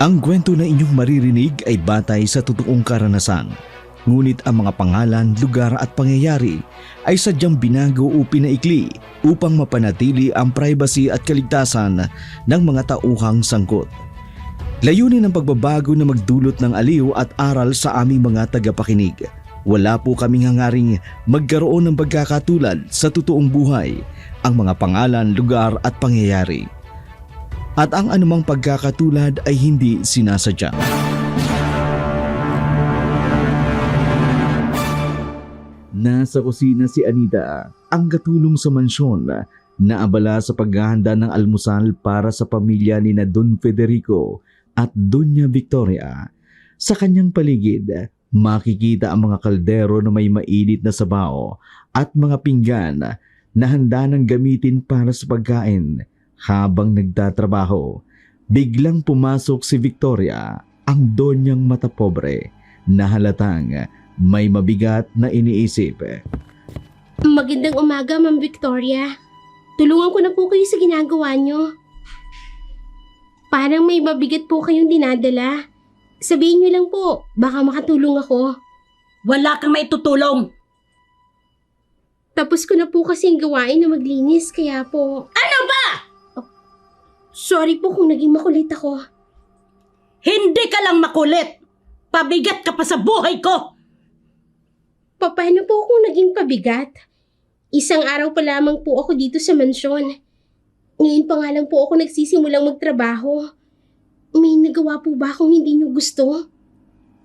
Ang kwento na inyong maririnig ay batay sa totoong karanasan. Ngunit ang mga pangalan, lugar at pangyayari ay sadyang binago o pinaikli upang mapanatili ang privacy at kaligtasan ng mga tauhang sangkot. Layunin ng pagbabago na magdulot ng aliw at aral sa aming mga tagapakinig. Wala po kaming hangaring magkaroon ng pagkakatulad sa totoong buhay, ang mga pangalan, lugar at pangyayari. At ang anumang pagkakatulad ay hindi sinasadya. Nasa kusina si Anita, ang katulong sa mansyon, na abala sa paghahanda ng almusal para sa pamilya ni na Don Federico at Doña Victoria. Sa kanyang paligid, makikita ang mga kaldero na may mainit na sabaw at mga pinggan na handa ng gamitin para sa pagkain. Habang nagtatrabaho, biglang pumasok si Victoria, ang donyang matapobre, na halatang may mabigat na iniisip. Magandang umaga, Ma'am Victoria. Tulungan ko na po kayo sa ginagawa nyo. Parang may mabigat po kayong dinadala. Sabihin nyo lang po, baka makatulong ako. Wala kang maitutulong. Tapos ko na po kasi ang gawain na maglinis, kaya po... Ano ba? Sorry po kung naging makulit ako. Hindi ka lang makulit. Pabigat ka pa sa buhay ko. Paano po kung naging pabigat? Isang araw pa lamang po ako dito sa mansyon. Ngayon pa nga lang po ako nagsisimulang magtrabaho. May nagawa po ba akong hindi nyo gusto?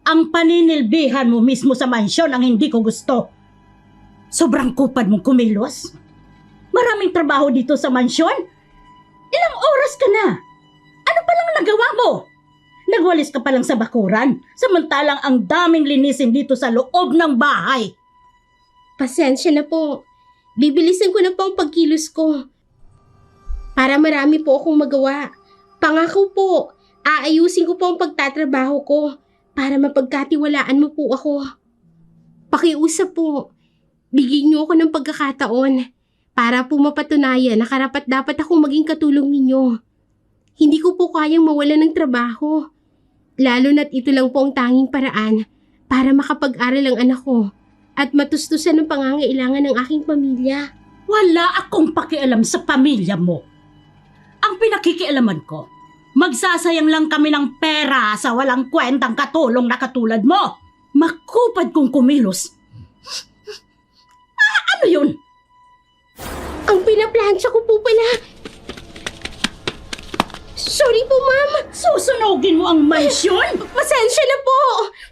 Ang paninilbihan mo mismo sa mansyon ang hindi ko gusto. Sobrang kupad mong kumilos. Maraming trabaho dito sa mansyon. Ilang oras ka na? Ano palang nagawa mo? Nagwalis ka palang sa bakuran, samantalang ang daming linisin dito sa loob ng bahay. Pasensya na po. Bibilisan ko na po ang pagkilos ko. Para marami po akong magawa. Pangako po, aayusin ko po ang pagtatrabaho ko para mapagkatiwalaan mo po ako. Pakiusap po. Bigyan niyo ako ng pagkakataon para po mapatunayan na karapat-dapat akong maging katulong ninyo. Hindi ko po kayang mawalan ng trabaho. Lalo na't ito lang po ang tanging paraan para makapag-aral ang anak ko at matustusan ang pangangailangan ng aking pamilya. Wala akong pakialam sa pamilya mo. Ang pinakikialaman ko, magsasayang lang kami ng pera sa walang kwentang katulong na katulad mo. Makupad kong kumilos. Ano yun? Ang pinaplansya ko po pala. Sorry po, ma'am. Susunogin mo ang mansyon? Pasensya na po.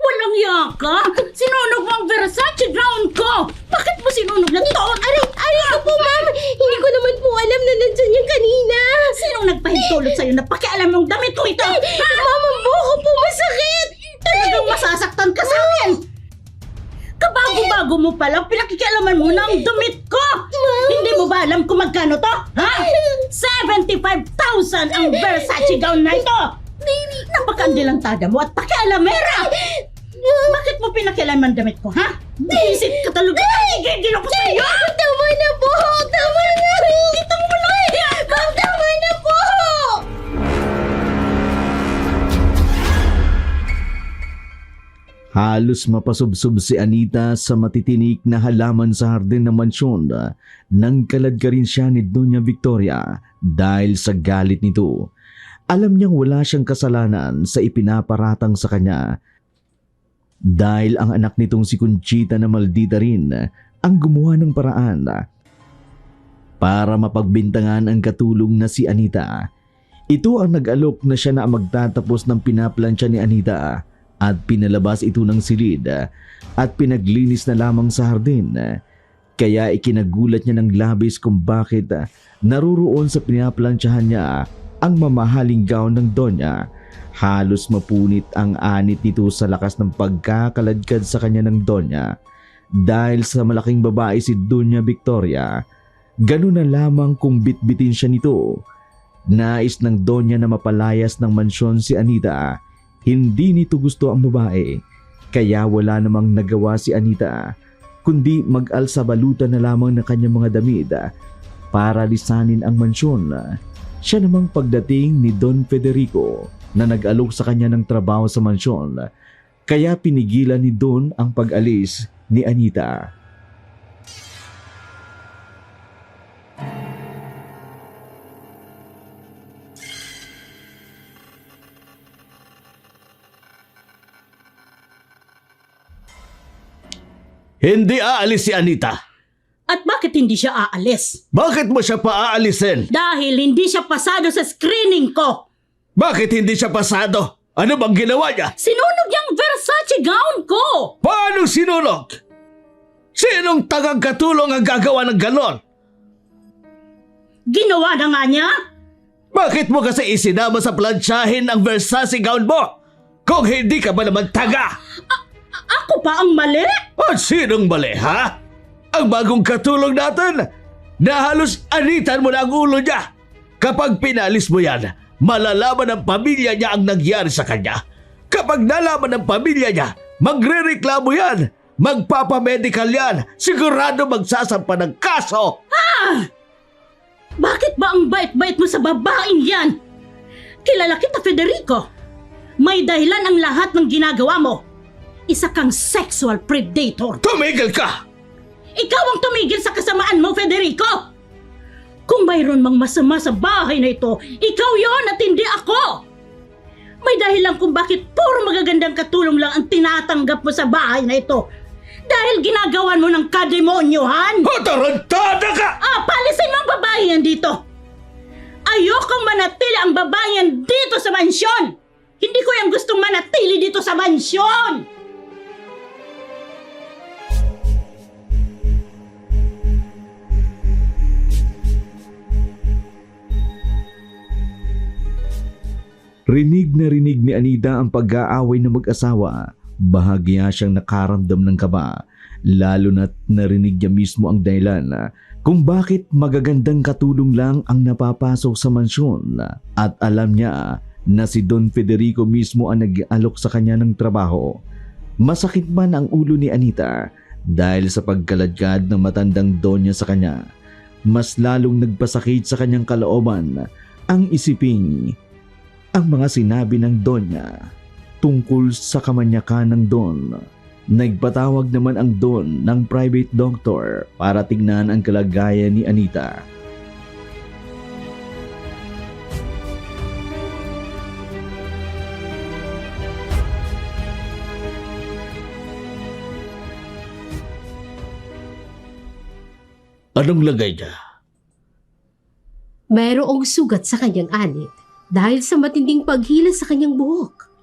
Walang yaka. Sinunog mo ang Versace gown ko. Bakit mo sinunog na to? Aray ko po, ma'am. Hindi ko naman po alam na nandyan yung kanina. Sinong nagpahintulot sa'yo na pakialam mong damit ko ito? Ma'am, ang buhok ko po masakit. Talagang masasaktan ka sa akin. Kabago-bago mo palang pinakikialaman mo ng damit ko. Hindi mo ba alam kung magkano to? Ha? 75,000 ang Versace gown na ito. Napaka-andilantada mo at pakialamera. Bakit mo pinakialaman damit ko, ha? Visit ka talaga. Gigil ako sa'yo. Tama na po. Tama na. Itang mo lang yan. Ma'am, tama na po. Halos mapasubsob si Anita sa matitinik na halaman sa hardin ng mansyon nang kaladka rin siya ni Doña Victoria dahil sa galit nito. Alam niyang wala siyang kasalanan sa ipinaparatang sa kanya dahil ang anak nitong si Conchita na maldita rin ang gumawa ng paraan para mapagbintangan ang katulong na si Anita. Ito ang nag-alok na siya na magtatapos ng pinaplansya ni Anita at pinalabas ito ng silid at pinaglinis na lamang sa hardin. Kaya ikinagulat niya ng labis kung bakit naruroon sa pinaplansyahan niya ang mamahaling gown ng Donya. Halos mapunit ang anit nito sa lakas ng pagkakaladkad sa kanya ng Donya. Dahil sa malaking babae si Doña Victoria, ganun na lamang kung bitbitin siya nito. Nais ng Donya na mapalayas ng mansyon si Anita. Hindi nito gusto ang babae, kaya wala namang nagawa si Anita kundi mag-alsabalutan na lamang ng kanyang mga damit para lisanin ang mansyon. Siya namang pagdating ni Don Federico na nag-alok sa kanya ng trabaho sa mansyon, kaya pinigilan ni Don ang pag-alis ni Anita. Hindi aalis si Anita. At bakit hindi siya aalis? Bakit mo siya paaalisin? Dahil hindi siya pasado sa screening ko. Bakit hindi siya pasado? Ano bang ginawa niya? Sinunog niyang Versace gown ko! Paano sinulog? Sinong tagagkatulong ang gagawa ng ganon? Ginawa na nga niya? Bakit mo kasi isinama sa plansyahin ang Versace gown mo? Kung hindi ka ba naman taga? Ako pa ang mali? At sinong mali, ha? Ang bagong katulong natin, na halos anitan mo na ang ulo niya. Kapag pinalis mo yan, malalaman ng pamilya niya ang nangyari sa kanya. Kapag nalaman ng pamilya niya, magrereklamo yan. Magpapamedical yan. Sigurado magsasampa ng kaso. Bakit ba ang bait-bait mo sa babaeng yan? Kilala kita, Federico. May dahilan ang lahat ng ginagawa mo. Isa kang sexual predator. Tumigil ka! Ikaw ang tumigil sa kasamaan mo, Federico! Kung mayroon mang masama sa bahay na ito, ikaw yon at hindi ako! May dahilan kung bakit puro magagandang katulong lang ang tinatanggap mo sa bahay na ito. Dahil ginagawan mo ng kademonyohan! Tarantada ka! Palisin mo ang babae yan dito! Ayokong manatili ang babae yan dito sa mansyon! Hindi ko yung gustong manatili dito sa mansyon! Rinig na rinig ni Anita ang pag-aaway ng mag-asawa. Bahagya siyang nakaramdam ng kaba, lalo na't narinig niya mismo ang dahilan kung bakit magagandang katulong lang ang napapasok sa mansyon, at alam niya na si Don Federico mismo ang nag-alok sa kanya ng trabaho. Masakit man ang ulo ni Anita dahil sa pagkaladkad ng matandang Donya sa kanya. Mas lalong nagpasakit sa kanyang kalooban ang isiping ang mga sinabi ng Donya tungkol sa kamanyakan ng Don. Nagpatawag naman ang Don ng private doctor para tingnan ang kalagayan ni Anita. Anong lagay niya? Mayroong sugat sa kanyang anit dahil sa matinding paghila sa kanyang buhok.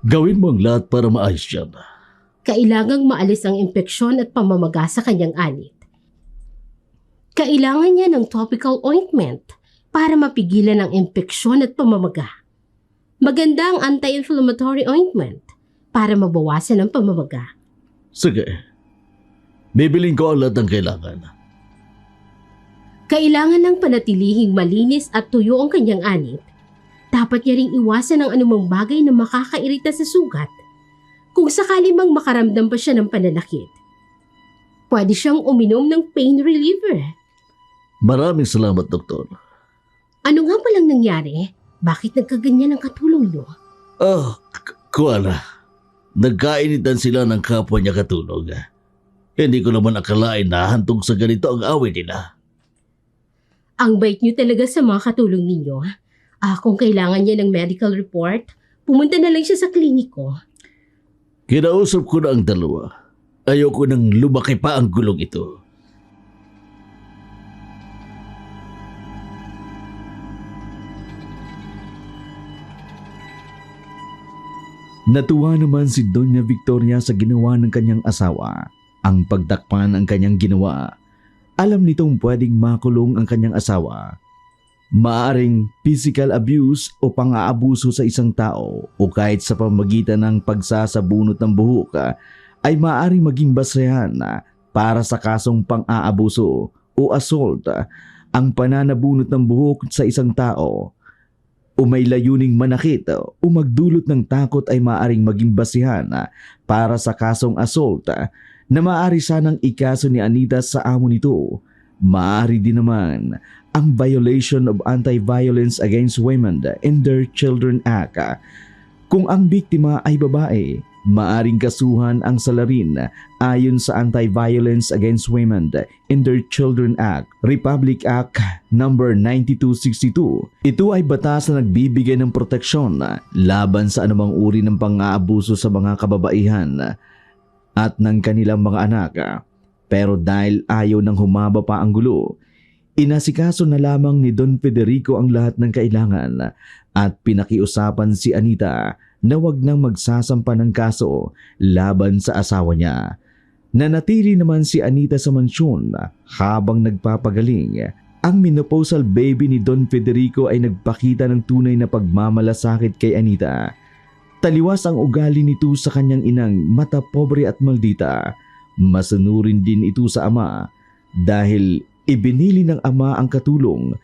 Gawin mo ang lahat para maayos yan. Kailangang maalis ang impeksyon at pamamaga sa kanyang anit. Kailangan niya ng topical ointment para mapigilan ang impeksyon at pamamaga. Maganda ang anti-inflammatory ointment para mabawasan ang pamamaga. Sige. Bibiling ko ang lahat ng kailangan. Kailangan ng panatilihing malinis at tuyo ang kanyang anit. Dapat niya ring iwasan ang anumang bagay na makakairita sa sugat. Kung sakali mang makaramdam pa siya ng pananakit, pwede siyang uminom ng pain reliever. Maraming salamat, Doktor. Ano nga palang nangyari? Bakit nagkaganyan ang katulong niyo? Kuala. Nagkainitan sila ng kapwa niya katulog. Hindi ko naman akalain na hantong sa ganito ang away nila. Ang bait niyo talaga sa mga katulong ninyo. Kung kailangan niya ng medical report, pumunta na lang siya sa kliniko. Kinausap ko na ang dalawa. Ayoko nang lumaki pa ang gulong ito. Natuwa naman si Doña Victoria sa ginawa ng kanyang asawa. Ang pagtakpan ang kanyang ginawa. Alam nitong pwedeng makulong ang kanyang asawa. Maaring physical abuse o pang-aabuso sa isang tao o kahit sa pamagitan ng pagsasabunot ng buhok ay maaring maging basehan para sa kasong pang-aabuso o assault. Ang pananabunot ng buhok sa isang tao o may layuning manakit o magdulot ng takot ay maaring maging basehan para sa kasong assault na maaari sanang ikaso ni Anita sa amo nito. Maaari din naman ang Violation of Anti-Violence Against Women and Their Children Act. Kung ang biktima ay babae, maaring kasuhan ang salarin ayon sa Anti-Violence Against Women and Their Children Act, Republic Act No. 9262. Ito ay batas na nagbibigay ng proteksyon laban sa anumang uri ng pang-aabuso sa mga kababaihan at ng kanilang mga anak. Pero dahil ayaw nang humaba pa ang gulo, inasikaso na lamang ni Don Federico ang lahat ng kailangan at pinakiusapan si Anita na wag nang magsasampa ng kaso laban sa asawa niya. Nanatili naman si Anita sa mansyon habang nagpapagaling. Ang menopausal baby ni Don Federico ay nagpakita ng tunay na pagmamalasakit kay Anita. Taliwas ang ugali nito sa kanyang inang mata pobre at maldita. Masunurin din ito sa ama dahil ibinili ng ama ang katulong.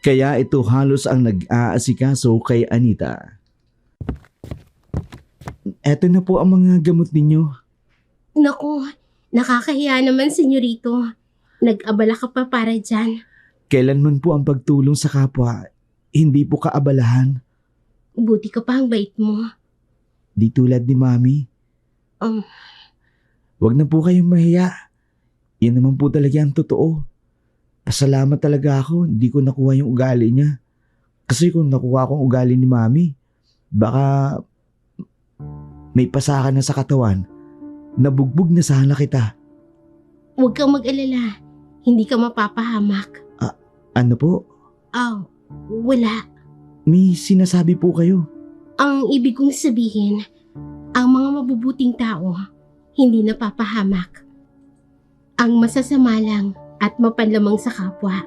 Kaya ito halos ang nag-aasikaso kay Anita. Eto na po ang mga gamot ninyo. Naku, nakakahiya naman, senyorito. Nag-abala ka pa para dyan. Kailanman po ang pagtulong sa kapwa, hindi po kaabalahan. Buti ka pa ang bait mo. Di tulad ni Mami. Wag na po kayong mahiya. Yan naman po talaga ang totoo. Pasalamat talaga ako, hindi ko nakuha yung ugali niya. Kasi kung nakuha ko ang ugali ni Mami, baka may pasaka na sa katawan. Nabugbog na sana kita. Huwag kang mag-alala. Hindi ka mapapahamak. Ano po? Wala. May sinasabi po kayo. Ang ibig kong sabihin, ang mga mabubuting tao, hindi napapahamak. Ang masasama lang at mapanlamang sa kapwa,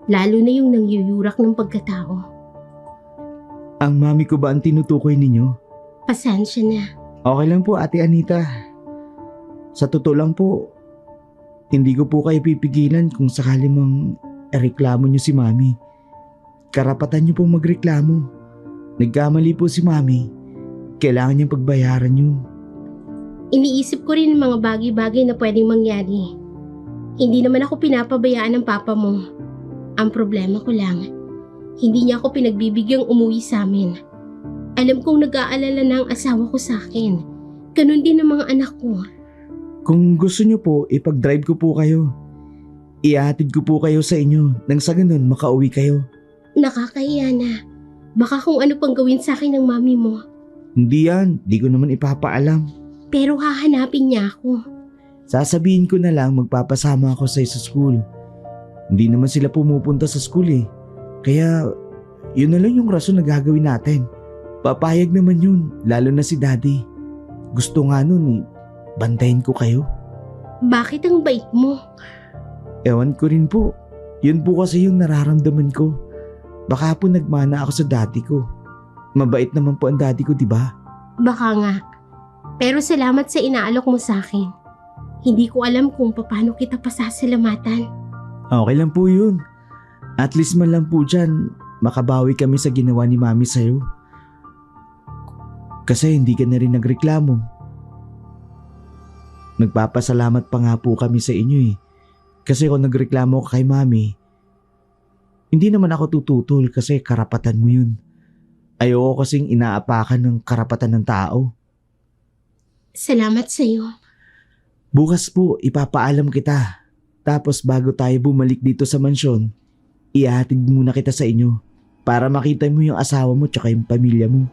lalo na yung nangyuyurak ng pagkatao. Ang mami ko ba ang tinutukoy ninyo? Pasensya na. Okay lang po, Ate Anita. Sa totoo lang po, hindi ko po kayo pipigilan kung sakali mang reklamo nyo si Mami. Karapatan nyo pong magreklamo. Nagkamali po si Mami. Kailangan niyang pagbayaran yun. Iniisip ko rin ang mga bagay-bagay na pwedeng mangyari. Hindi naman ako pinapabayaan ng papa mo. Ang problema ko lang, hindi niya ako pinagbibigyan umuwi sa amin. Alam kong nag-aalala na ang asawa ko sa akin. Ganun din ang mga anak ko. Kung gusto niyo po, ipag-drive ko po kayo. Ihatid ko po kayo sa inyo nang sa ganun makauwi kayo. Nakakahiya na. Baka kung ano pang gawin sa akin ng mami mo. Hindi yan, di ko naman ipapaalam. Pero hahanapin niya ako. Sasabihin ko na lang magpapasama ako sa school. Hindi naman sila pumupunta sa school eh. Kaya yun na lang yung rason na gagawin natin. Papayag naman yun, lalo na si Daddy. Gusto nga nun eh, bantayin ko kayo. Bakit ang bait mo? Ewan ko rin po. Yun po kasi yung nararamdaman ko. Baka po nagmana ako sa daddy ko. Mabait naman po ang daddy ko, di ba? Baka nga. Pero salamat sa inaalok mo sa akin. Hindi ko alam kung paano kita pasasalamatan. Okay lang po yun. At least man lang po dyan, makabawi kami sa ginawa ni Mami sa'yo. Kasi hindi ka na rin nagreklamo. Nagpapasalamat pa nga po kami sa inyo eh. Kasi kung nagreklamo ka kay Mami, hindi naman ako tututol kasi karapatan mo yun. Ayoko kasing inaapakan ng karapatan ng tao. Salamat sa'yo. Bukas po, ipapaalam kita. Tapos bago tayo bumalik dito sa mansyon, ihahatid muna kita sa inyo para makita mo yung asawa mo tsaka yung pamilya mo.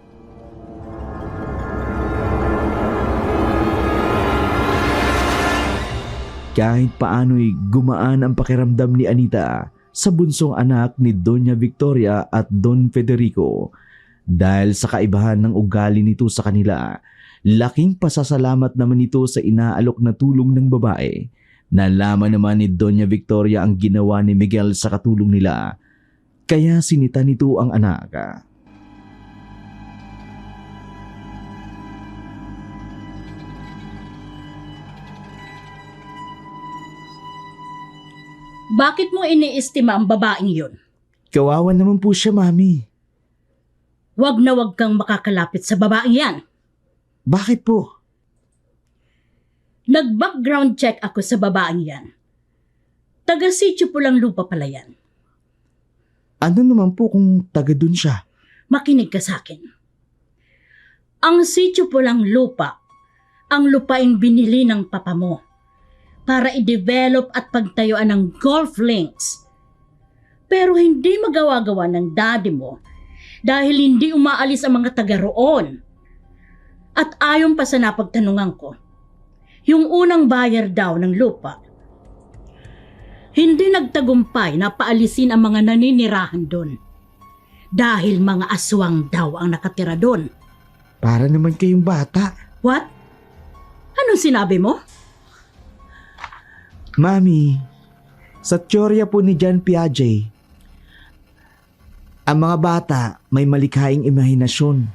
Kahit paano'y gumaan ang pakiramdam ni Anita sa bunsong anak ni Doña Victoria at Don Federico. Dahil sa kaibahan ng ugali nito sa kanila, laking pasasalamat naman ito sa inaalok na tulong ng babae. Nalaman naman ni Doña Victoria ang ginawa ni Miguel sa katulong nila, kaya sinita nito ang anak. Bakit mo iniestima ang babaeng yun? Kawawa naman po siya, Mami. Wag na wag kang makakalapit sa babaeng yan. Bakit po? Nag-background check ako sa babaeng yan. Taga-sityo Pulang Lupa pala yan. Ano naman po kung taga dun siya? Makinig ka sa akin. Ang sityo Pulang Lupa, ang lupaing binili ng papa mo para i-develop at pagtayuan ng golf links. Pero hindi magawa-gawa ng daddy mo dahil hindi umaalis ang mga taga roon. At ayon pa sa napagtanungan ko, yung unang buyer daw ng lupa, hindi nagtagumpay na paalisin ang mga naninirahan doon dahil mga aswang daw ang nakatira doon. Para naman kayong bata. What? Anong sinabi mo? Mami, sa teorya po ni John Piaget, ang mga bata may malikhaing imahinasyon.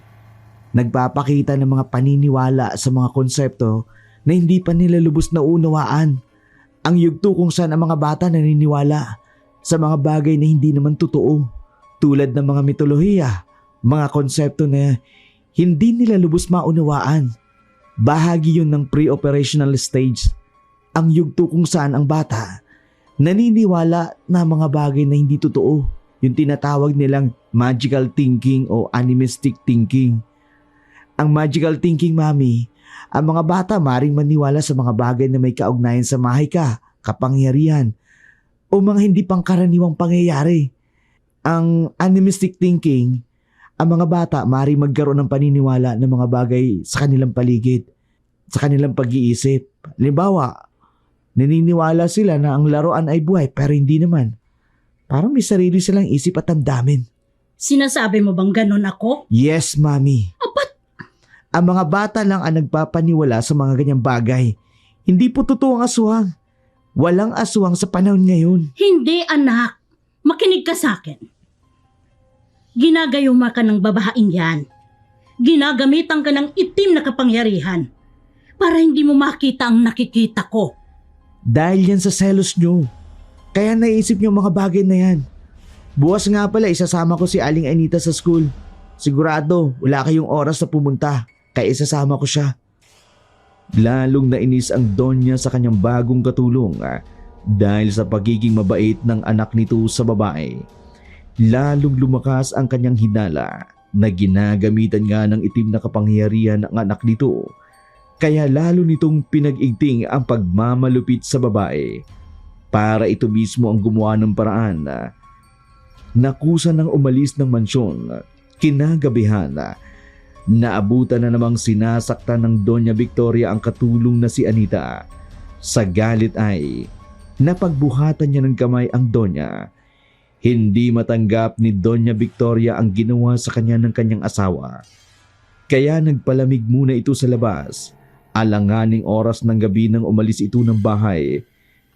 Nagpapakita ng mga paniniwala sa mga konsepto na hindi pa nila lubos na unawaan. Ang yugto kung saan ang mga bata naniniwala sa mga bagay na hindi naman totoo. Tulad ng mga mitolohiya, mga konsepto na hindi nila lubos maunawaan. Bahagi yun ng pre-operational stage. Ang yugto kung saan ang bata naniniwala na mga bagay na hindi totoo. Yung tinatawag nilang magical thinking o animistic thinking. Ang magical thinking, Mami, ang mga bata maring maniwala sa mga bagay na may kaugnayan sa mahika, kapangyarihan, o mga hindi pangkaraniwang pangyayari. Ang animistic thinking, ang mga bata maring magkaroon ng paniniwala ng mga bagay sa kanilang paligid, sa kanilang pag-iisip. Halimbawa, naniniwala sila na ang laruan ay buhay pero hindi naman. Parang may sarili silang isip at damdamin. Sinasabi mo bang ganun ako? Yes, Mami. Apat! Ang mga bata lang ang nagpapaniwala sa mga ganyang bagay. Hindi po totoo ang aswang. Walang aswang sa panahon ngayon. Hindi, anak. Makinig ka sa akin. Ginagayuma ka ng babaeng yan. Ginagamitan ka ng itim na kapangyarihan para hindi mo makita ang nakikita ko. Dahil yan sa selos nyo. Kaya naisip nyo mga bagay na yan. Bukas nga pala isasama ko si Aling Anita sa school. Sigurado wala kayong oras na pumunta kaya isasama ko siya. Lalong nainis ang Donya sa kanyang bagong katulong dahil sa pagiging mabait ng anak nito sa babae. Lalong lumakas ang kanyang hinala na ginagamitan nga ng itim na kapangyarihan ng anak nito. Kaya lalo nitong pinag-igting ang pagmamalupit sa babae. Para ito mismo ang gumawa ng paraan nakusa ng umalis ng mansyon. Kinagabihan naabutan na namang sinasaktan ng Doña Victoria ang katulong na si Anita. Sa galit ay napagbuhatan niya ng kamay ang Doña. Hindi matanggap ni Doña Victoria ang ginawa sa kanya ng kanyang asawa. Kaya nagpalamig muna ito sa labas. Alanganing oras ng gabi nang umalis ito ng bahay.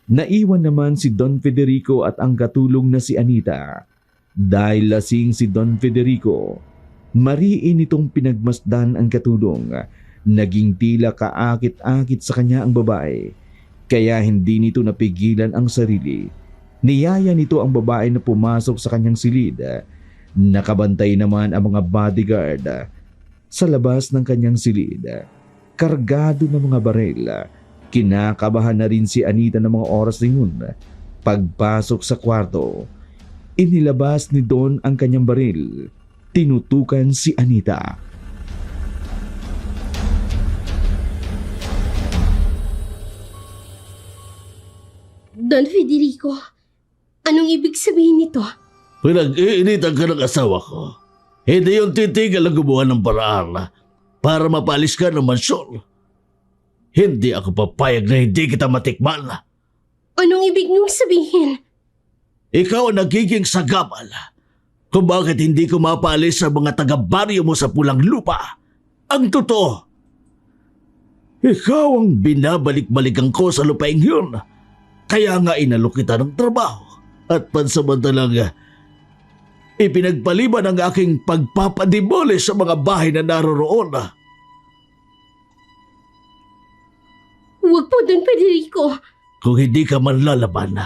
Naiwan naman si Don Federico at ang katulong na si Anita. Dahil lasing si Don Federico, mariin itong pinagmasdan ang katulong. Naging tila kaakit-akit sa kanya ang babae. Kaya hindi nito napigilan ang sarili. Niyaya nito ang babae na pumasok sa kanyang silid. Nakabantay naman ang mga bodyguard sa labas ng kanyang silid. Kargado ng mga baril. Kinakabahan na rin si Anita ng mga oras na yun. Pagpasok sa kwarto, inilabas ni Don ang kanyang baril. Tinutukan si Anita. Don Federico, anong ibig sabihin nito? Pinag-iinitan ka ng asawa ko. Hindi yung titigil ang gumawa ng paraan para mapalis ka ng mansyon. Hindi ako papayag na hindi kita matikman. Anong ibig niyong sabihin? Ikaw ang nagiging sagabal kung bakit hindi ko mapalis sa mga taga-baryo mo sa Pulang Lupa. Ang totoo, ikaw ang binabalik-balikan ko sa lupaing yun. Kaya nga inalok kita ng trabaho at pansamantalang ipinagpaliban ang aking pagpapademolish sa mga bahay na naroroon. Huwag po, Don Federico. Kung hindi ka manlalaban,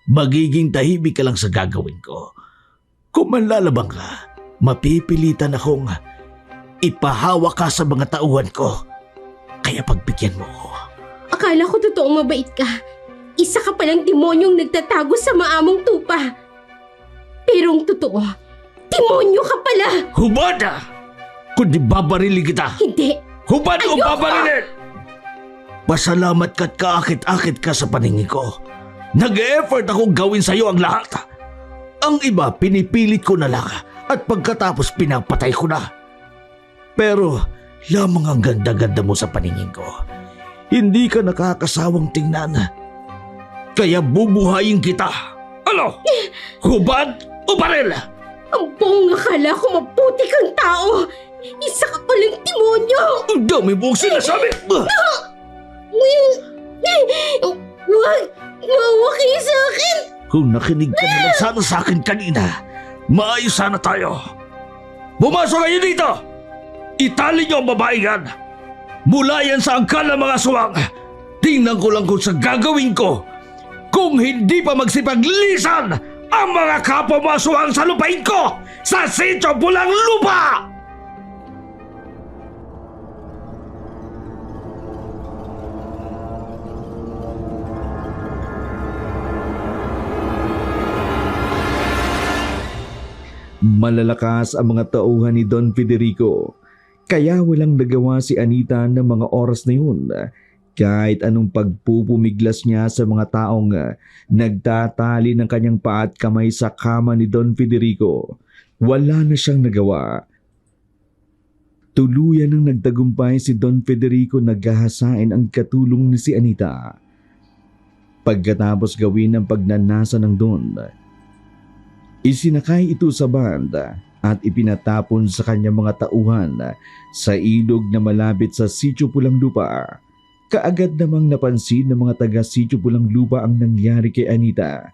magiging tahimik ka lang sa gagawin ko. Kung manlalaban ka, mapipilitan akong ipahawa ka sa mga tauhan ko. Kaya pagbigyan mo ko. Akala ko totoong mabait ka. isa ka palang demonyong nagtatago sa maamong tupa. Pero ang totoo, demonyo ka pala! Hubad! Kundi babarilin kita! Hindi! Hubad o Ayoko! babarilin! Pasalamat ka't kaakit-akit ka sa paningin ko. Nag-e-effort akong gawin sa'yo ang lahat. Ang iba, pinipilit ko na lang at pagkatapos pinapatay ko na. Pero lamang ang ganda-ganda mo sa paningin ko. Hindi ka nakakasawang tingnan. Kaya bubuhayin kita. Ano? Hubad o baril? Ang buong akala ko mabuti kang tao! Isa ka palang demonyo! Ang dami mong sinasabi! Huwag! Huwag kayo sa akin! Kung nakinig ka na lang sana sa akin kanina, maayos sana tayo. Pumasok kayo dito! Itali niyo ang babae yan! Mula yan sa angkan ng mga suwang! Tingnan ko lang kung sa gagawin ko kung hindi pa magsipaglisan ang mga kapwa mga suwang sa lupain ko sa Sitio Pulang Lupa! Malalakas ang mga tauhan ni Don Federico, kaya walang nagawa si Anita ng mga oras na yun. Kahit anong pagpupumiglas niya sa mga taong nagtatali ng kanyang paa at kamay sa kama ni Don Federico, wala na siyang nagawa. Tuluyan ng nagtagumpay si Don Federico na gahasain ang katulong ni si Anita. Pagkatapos gawin ang pagnanasa ng Don, isinakay ito sa banda at ipinatapon sa kanyang mga tauhan sa ilog na malapit sa Sitio Pulang Lupa. Kaagad namang napansin ng mga taga Sitio Pulang Lupa ang nangyari kay Anita.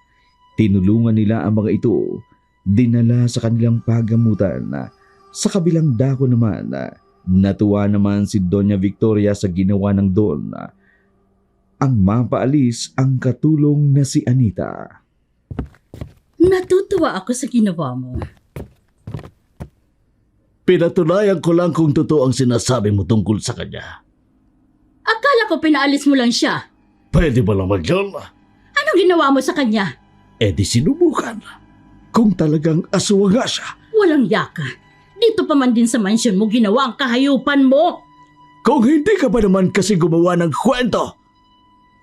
Tinulungan nila ang mga ito, dinala sa kanilang pagamutan. Sa kabilang dako naman, natuwa naman si Doña Victoria sa ginawa ng Don. Ang mapaalis ang katulong na si Anita. Natutuwa ako sa ginawa mo. Pinatunayan ko lang kung totoo ang sinasabi mo tungkol sa kanya. Akala ko pinaalis mo lang siya. Pwede ba naman yun? Anong ginawa mo sa kanya? Eh di sinubukan. Kung talagang aswang nga siya. Walang yaka. Dito pa man din sa mansyon mo ginawa ang kahayupan mo. Kung hindi ka ba naman kasi gumawa ng kwento,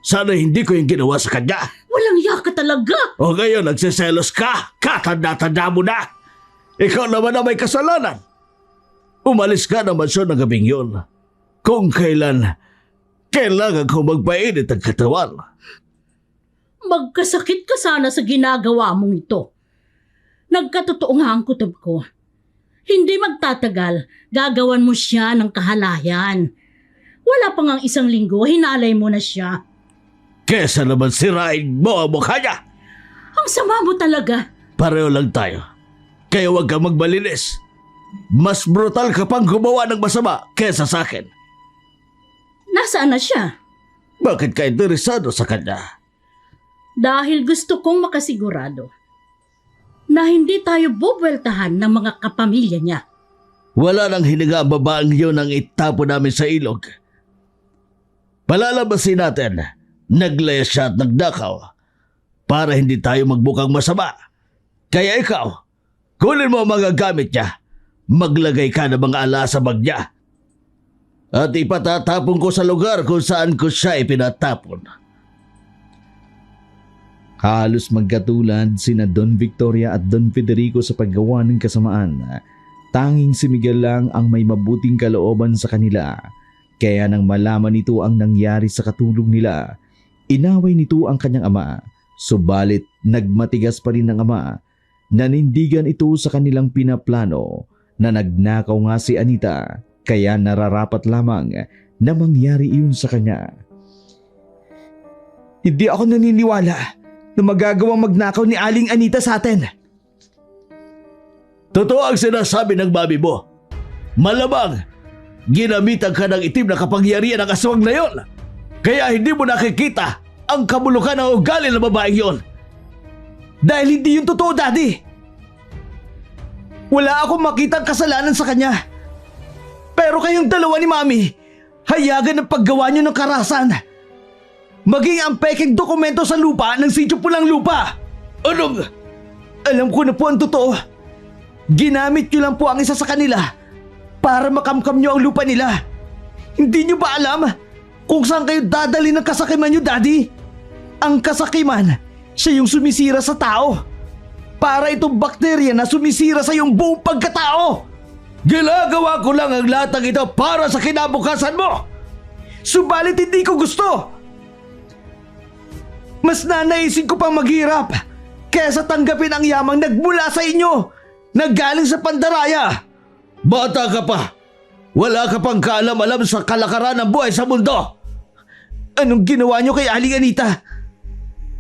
sana hindi ko yung ginawa sa kanya. Walang yaka talaga. O ngayon nagsiselos ka, katanda-tanda mo na. Ikaw naman na may kasalanan. Umalis ka ng mansyon ng gabing yun. Kung kailan, kailangan ko magpainit ang katawan. Magkasakit ka sana sa ginagawa mong ito. Nagkatotoo nga ang kutob ko. Hindi magtatagal, gagawan mo siya ng kahalayan. Wala pa ngang 1 linggo, hinalay mo na siya. Kesa naman sirain mo ang mukha niya. Ang sama mo talaga. Pareho lang tayo. Kaya huwag kang magbalinis. Mas brutal ka pang gumawa ng masama kesa sa akin. Nasaan na siya? Bakit ka interesado sa kanya? Dahil gusto kong makasigurado na hindi tayo bubweltahan ng mga kapamilya niya. Wala nang hininga ang babaeng yun ang itapo namin sa ilog. Palalabasin natin, naglaya siya at nagdakaw para hindi tayo magbukang masama. Kaya ikaw, kunin mo ang mga gamit niya, maglagay ka ng mga ala sa bag niya at ipatatapon ko sa lugar kung saan ko siya ipinatapon. Halos magkatulad sina Don Victoria at Don Federico sa paggawa ng kasamaan. Tanging si Miguel lang ang may mabuting kalooban sa kanila. Kaya nang malaman nito ang nangyari sa katulong nila, inaway nito ang kanyang ama. Subalit nagmatigas pa rin ang ama. Nanindigan ito sa kanilang pinaplano na nagnakaw nga si Anita. Kaya nararapat lamang na mangyari iyon sa kanya. Hindi ako naniniwala na magagawang magnakaw ni Aling Anita sa atin. Totoo ang sinasabi ng mami mo. Malamang, ginamitan ka ng itim na kapangyarihan ng aswang na yon. Kaya hindi mo nakikita ang kabulukan ng ugali ng babaeng yon. Dahil hindi yun totoo, Daddy. Wala akong makitang kasalanan sa kanya. Pero kayong dalawa ni Mami, hayagan ang paggawa niyo ng karahasan. maging ang peking dokumento sa lupa ng Sitio Pulang Lupa. Anong? Alam ko na po ang totoo. Ginamit nyo lang po ang isa sa kanila para makamkam nyo ang lupa nila. Hindi nyo ba alam kung saan kayo dadali ng kasakiman nyo, Daddy? Ang kasakiman, siya yung sumisira sa tao. Para itong bakterya na sumisira sa iyong buong pagkatao. Ginagawa ko lang ang lahat ng ito para sa kinabukasan mo! Subalit hindi ko gusto. Mas nanaisin ko pang maghirap kesa tanggapin ang yamang nagmula sa inyo, naggaling sa pandaraya. Bata ka pa! Wala ka pang kaalam-alam sa kalakaran ng buhay sa mundo! Anong ginawa nyo kay Aling Anita?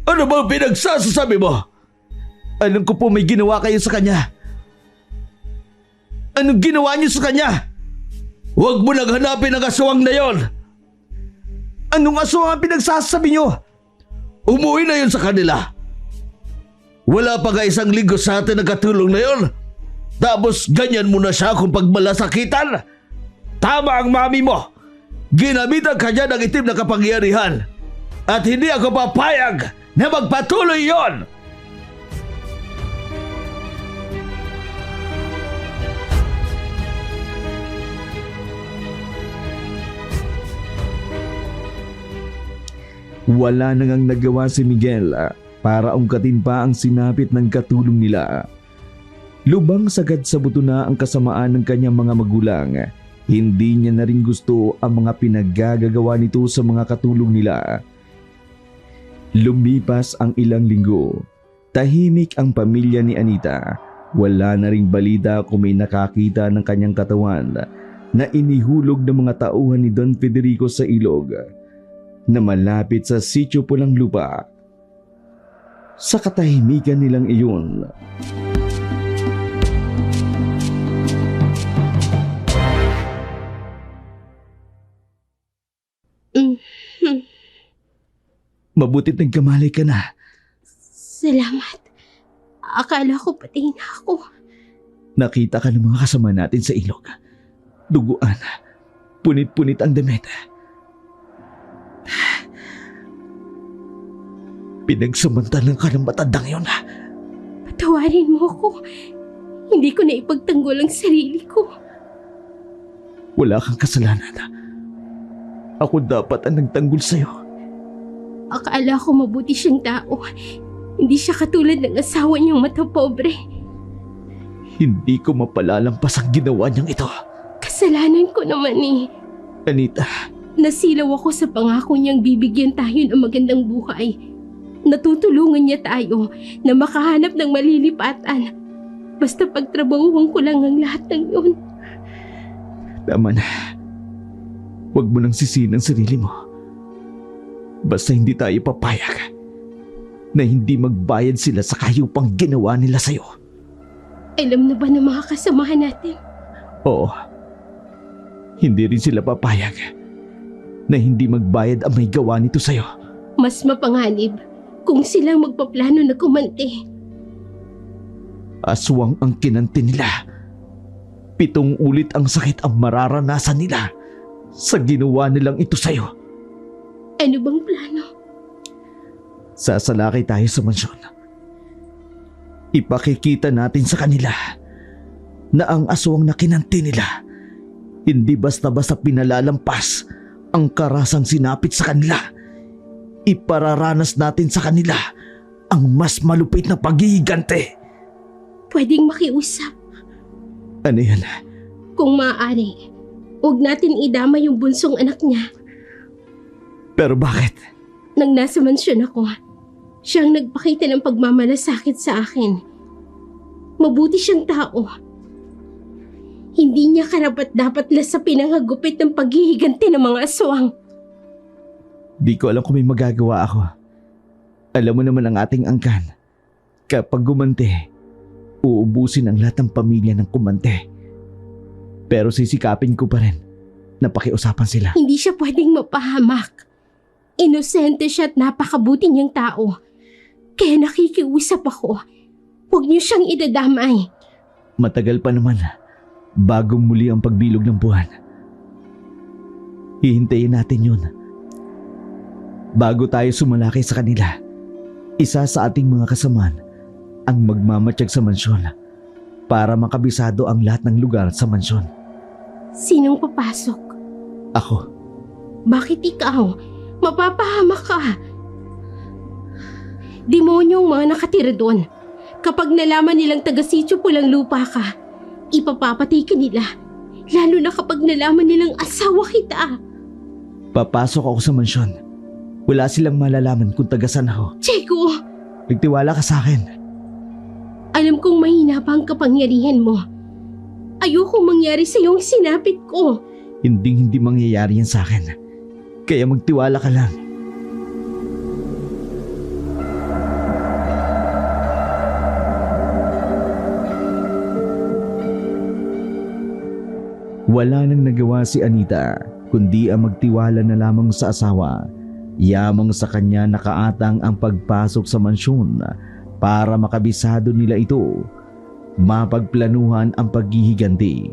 Ano bang pinagsasasabi mo? Alam ko po may ginawa kayo sa kanya. Anong ginawa nyo sa kanya? Huwag mo nang hanapin ang aswang na yon! Anong aswang ang pinagsasabi nyo? Umuwi na yun sa kanila! Wala pa nga 1 linggo sa atin nagkatulong na yon. Tapos ganyan mo na siya kung pagmalasakitan. Tama ang mami mo. Ginamitan ka niya ng itim na kapangyarihan. At hindi ako papayag na magpatuloy yon. Wala na ngang nagawa si Miguel para ungkatin pa ang sinapit ng katulong nila. Lubang sagad sa buto na ang kasamaan ng kanyang mga magulang. Hindi niya na rin gusto ang mga pinaggagawa nito sa mga katulong nila. Lumipas ang ilang linggo. Tahimik ang pamilya ni Anita. Wala na ring balita kung may nakakita ng kanyang katawan na inihulog ng mga tauhan ni Don Federico sa ilog na malapit sa Sitio Pulang Lupa. Sa katahimikan nilang iyon, mabutit nagkamalay ka na. Salamat. Akala ko patay na ako. Nakita ka ng mga kasama natin sa ilog. Duguan. Punit-punit ang damit. Pinagsamantalang ka ng matandang yun. Patawarin mo ako. Hindi ko na ipagtanggol ang sarili ko. Wala kang kasalanan. Ako dapat ang nagtanggol sa'yo. Akala ko mabuti siyang tao. Hindi siya katulad ng asawa niyang mata pobre. Hindi ko mapalalampas ang ginawa niyang ito. Kasalanan ko naman eh. Anita, Nasilaw ako sa pangako niyang bibigyan tayo ng magandang buhay. Natutulungan niya tayo na makahanap ng malilipatan. Basta pagtrabahuhan ko lang ang lahat ng yun. tama na. Huwag mo nang sisihin ang sarili mo. Basta hindi tayo papayag na hindi magbayad sila sa kayupang ginawa nila sa'yo. Alam na ba ng mga kasamahan natin? Oo. Hindi rin sila papayag na hindi magbayad ang may gawa nito sa'yo. Mas mapanganib kung silang magpaplano na kumante. Aswang ang kinanti nila. 7 ulit ang sakit ang mararanasan nila sa ginawa nilang ito sa'yo. Ano bang plano? Sasalakay tayo sa mansyon. Ipakikita natin sa kanila na ang aswang na kinanti nila hindi basta-basta pinalalampas ang karasang sinapit sa kanila. Ipararanas natin sa kanila ang mas malupit na paghihigante. Pwedeng makiusap. Ano yan? Kung maaari, huwag natin idama yung bunsong anak niya. Pero bakit? Nang nasa mansyon ako, siyang nagpakita ng pagmamalasakit sa akin. Mabuti siyang tao. Hindi niya karapat-dapat lasapin ang hagupit ng paghihiganti ng mga aswang. Di ko alam kung may magagawa ako. Alam mo naman ang ating angkan. Kapag gumante, uubusin ang lahat ng pamilya ng kumante. Pero sisikapin ko pa rin na pakiusapan sila. Hindi siya pwedeng mapahamak. Inosente siya at napakabuti niyang tao. Kaya nakikiusap ako. Huwag niyo siyang idadamay. Matagal pa naman bago muli ang pagbilog ng buwan. Hihintayin natin yun. Bago tayo sumalakay sa kanila, isa sa ating mga kasamaan ang magmamatsyag sa mansyon para makabisado ang lahat ng lugar sa mansyon. Sinong papasok? Ako. Bakit ikaw? Mapapahamak ka. Demonyong mga nakatira doon. Kapag nalaman nilang taga-sityo Pulang Lupa ka, ipapapatay ka nila. Lalo na kapag nalaman nilang asawa kita. Papasok ako sa mansyon. Wala silang malalaman kung taga-saan ako. Diego, Nagtiwala ka sa akin. alam kong mahina pa ang kapangyarihan mo. Ayokong mangyari sa iyong sinapit ko. Hindi mangyayari yan sa akin. Kaya magtiwala ka lang. Wala nang nagawa si Anita kundi ang magtiwala na lamang sa asawa. Yamang sa kanya nakaatang ang pagpasok sa mansyon para makabisado nila ito. Mapagplanuhan ang paghihiganti.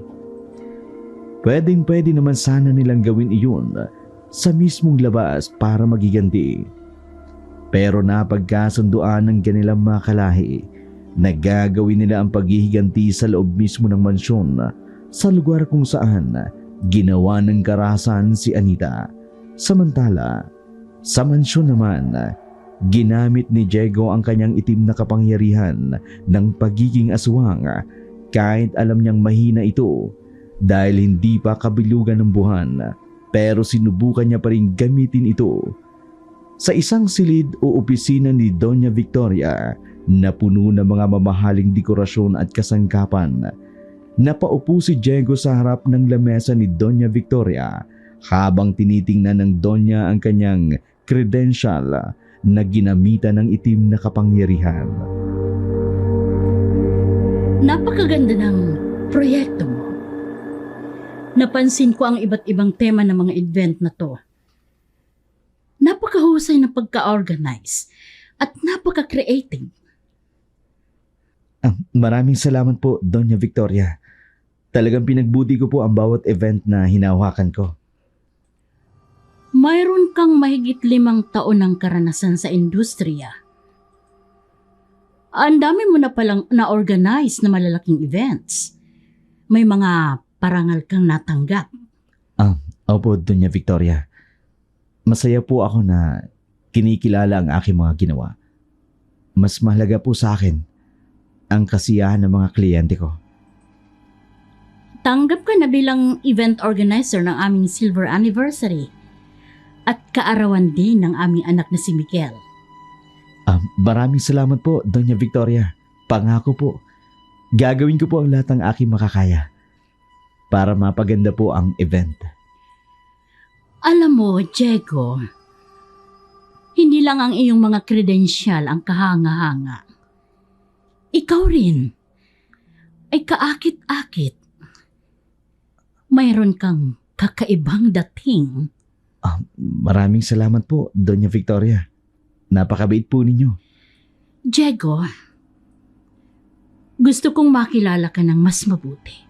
Pwedeng-pwede naman sana nilang gawin iyon sa mismong labas para maghiganti. Pero napagkasunduan ng kanilang mga kalahi na gagawin nila ang paghihiganti sa loob mismo ng mansyon sa lugar kung saan ginawa ng karahasan si Anita. Samantala, sa mansyon naman, ginamit ni Diego ang kanyang itim na kapangyarihan ng pagiging aswang kahit alam niyang mahina ito dahil hindi pa kabilugan ng buwan, pero sinubukan niya pa rin gamitin ito. Sa isang silid o opisina ni Doña Victoria na puno ng mga mamahaling dekorasyon at kasangkapan, napaupo si Diego sa harap ng lamesa ni Doña Victoria habang tinitingnan ng Doña ang kanyang credential na ginamitan ng itim na kapangyarihan. Napakaganda ng proyekto mo. Napansin ko ang iba't ibang tema ng mga event na to. Napakahusay na pagka-organize at napaka-creative. Maraming salamat po, Doña Victoria. Talagang pinagbuti ko po ang bawat event na hinahawakan ko. Mayroon kang mahigit 5 taon ng karanasan sa industriya. Ang dami mo na palang na-organize na malalaking events. May mga parangal kang natanggap. Opo, Doña Victoria. Masaya po ako na kinikilala ang aking mga ginawa. Mas mahalaga po sa akin ang kasiyahan ng mga kliyente ko. Tanggap ka na bilang event organizer ng aming silver anniversary at kaarawan din ng aming anak na si Miguel. Maraming salamat po, Doña Victoria. Pangako po, gagawin ko po ang lahat ng aking makakaya para mapaganda po ang event. Alam mo, Diego, hindi lang ang iyong mga kredensyal ang kahanga-hanga. Ikaw rin ay kaakit-akit. Mayroon kang kakaibang dating. Maraming salamat po, Doña Victoria. Napakabait po ninyo. Diego, gusto kong makilala ka ng mas mabuti.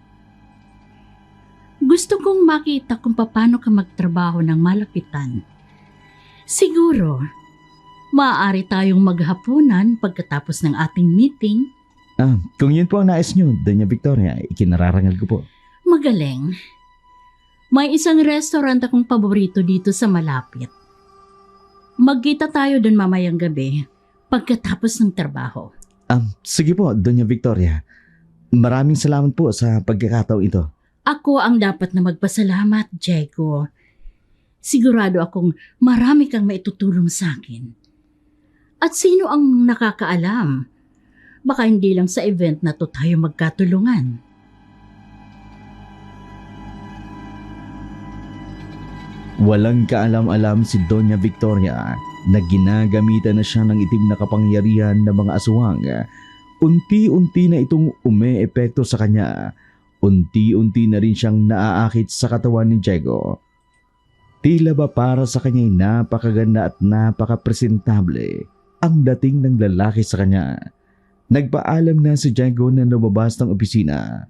Gusto kong makita kung paano ka magtrabaho ng malapitan. Siguro, maaari tayong maghapunan pagkatapos ng ating meeting. Kung yun po ang nais nyo, Doña Victoria, ikinararangal ko po. Magaling. May isang restaurant akong paborito dito sa malapit. Magkita tayo doon mamayang gabi pagkatapos ng trabaho. Sige po, Doña Victoria. Maraming salamat po sa pagkakataong ito. Ako ang dapat na magpasalamat, Diego. Sigurado akong marami kang maitutulong sa akin. At sino ang nakakaalam? Baka hindi lang sa event na to tayo magkatulungan. Walang kaalam-alam si Doña Victoria na ginagamitan na siya ng itim na kapangyarihan ng mga aswang. Unti-unti na itong umeepekto sa kanya. Unti-unti na rin siyang naaakit sa katawan ni Diego. Tila ba para sa kanya'y napakaganda at napaka-presentable ang dating ng lalaki sa kanya. Nagpaalam na si Diego na lumabas ng opisina.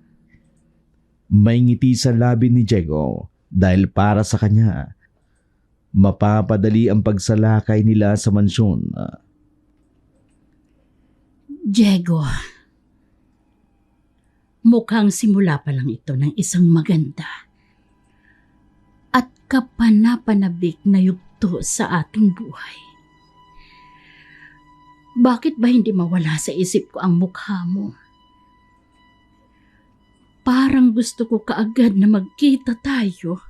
May ngiti sa labi ni Diego dahil para sa kanya, mapapadali ang pagsalakay nila sa mansyon. Diego, mukhang simula pa lang ito ng isang maganda at kapanapanabik na yugto sa ating buhay. Bakit ba hindi mawala sa isip ko ang mukha mo? Parang gusto ko kaagad na magkita tayo.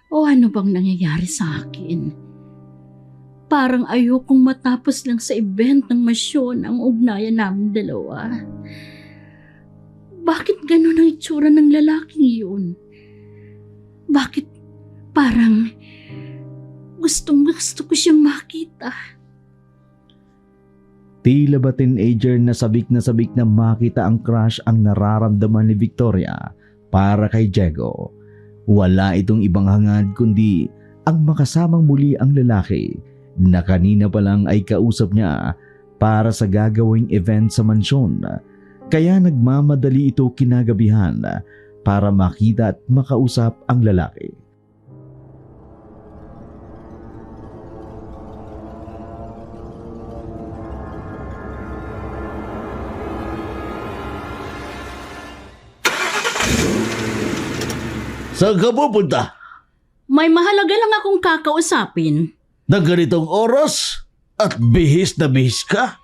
O ano bang nangyayari sa akin? Parang ayokong matapos lang sa event ng masyon ang ugnayan naming dalawa. Bakit ganun ang itsura ng lalaking yun? Bakit parang gustong-gusto ko siyang makita? Tila ba teenager na sabik na makita ang crush ang nararamdaman ni Victoria para kay Diego. Wala itong ibang hangad kundi ang makasamang muli ang lalaki na kanina pa lang ay kausap niya para sa gagawing event sa mansyon. Kaya nagmamadali ito kinagabihan para makita at makausap ang lalaki. Saan ka pupunta? May mahalaga lang akong kakausapin. Na ganitong oras? At bihis na bihis ka?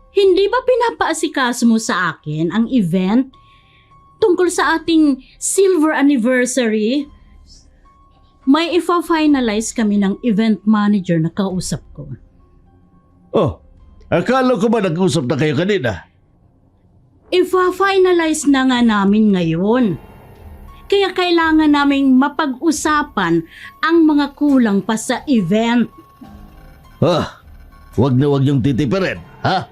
Hindi ba pinapaasikaso mo sa akin ang event tungkol sa ating silver anniversary? May ifa-finalize kami ng event manager na kausap ko. Oh, akala ko ba nag-usap na kayo kanina? Ifa-finalize na nga namin ngayon. Kaya kailangan naming mapag-usapan ang mga kulang pa sa event. Wag na wag niyong titipirin, ha?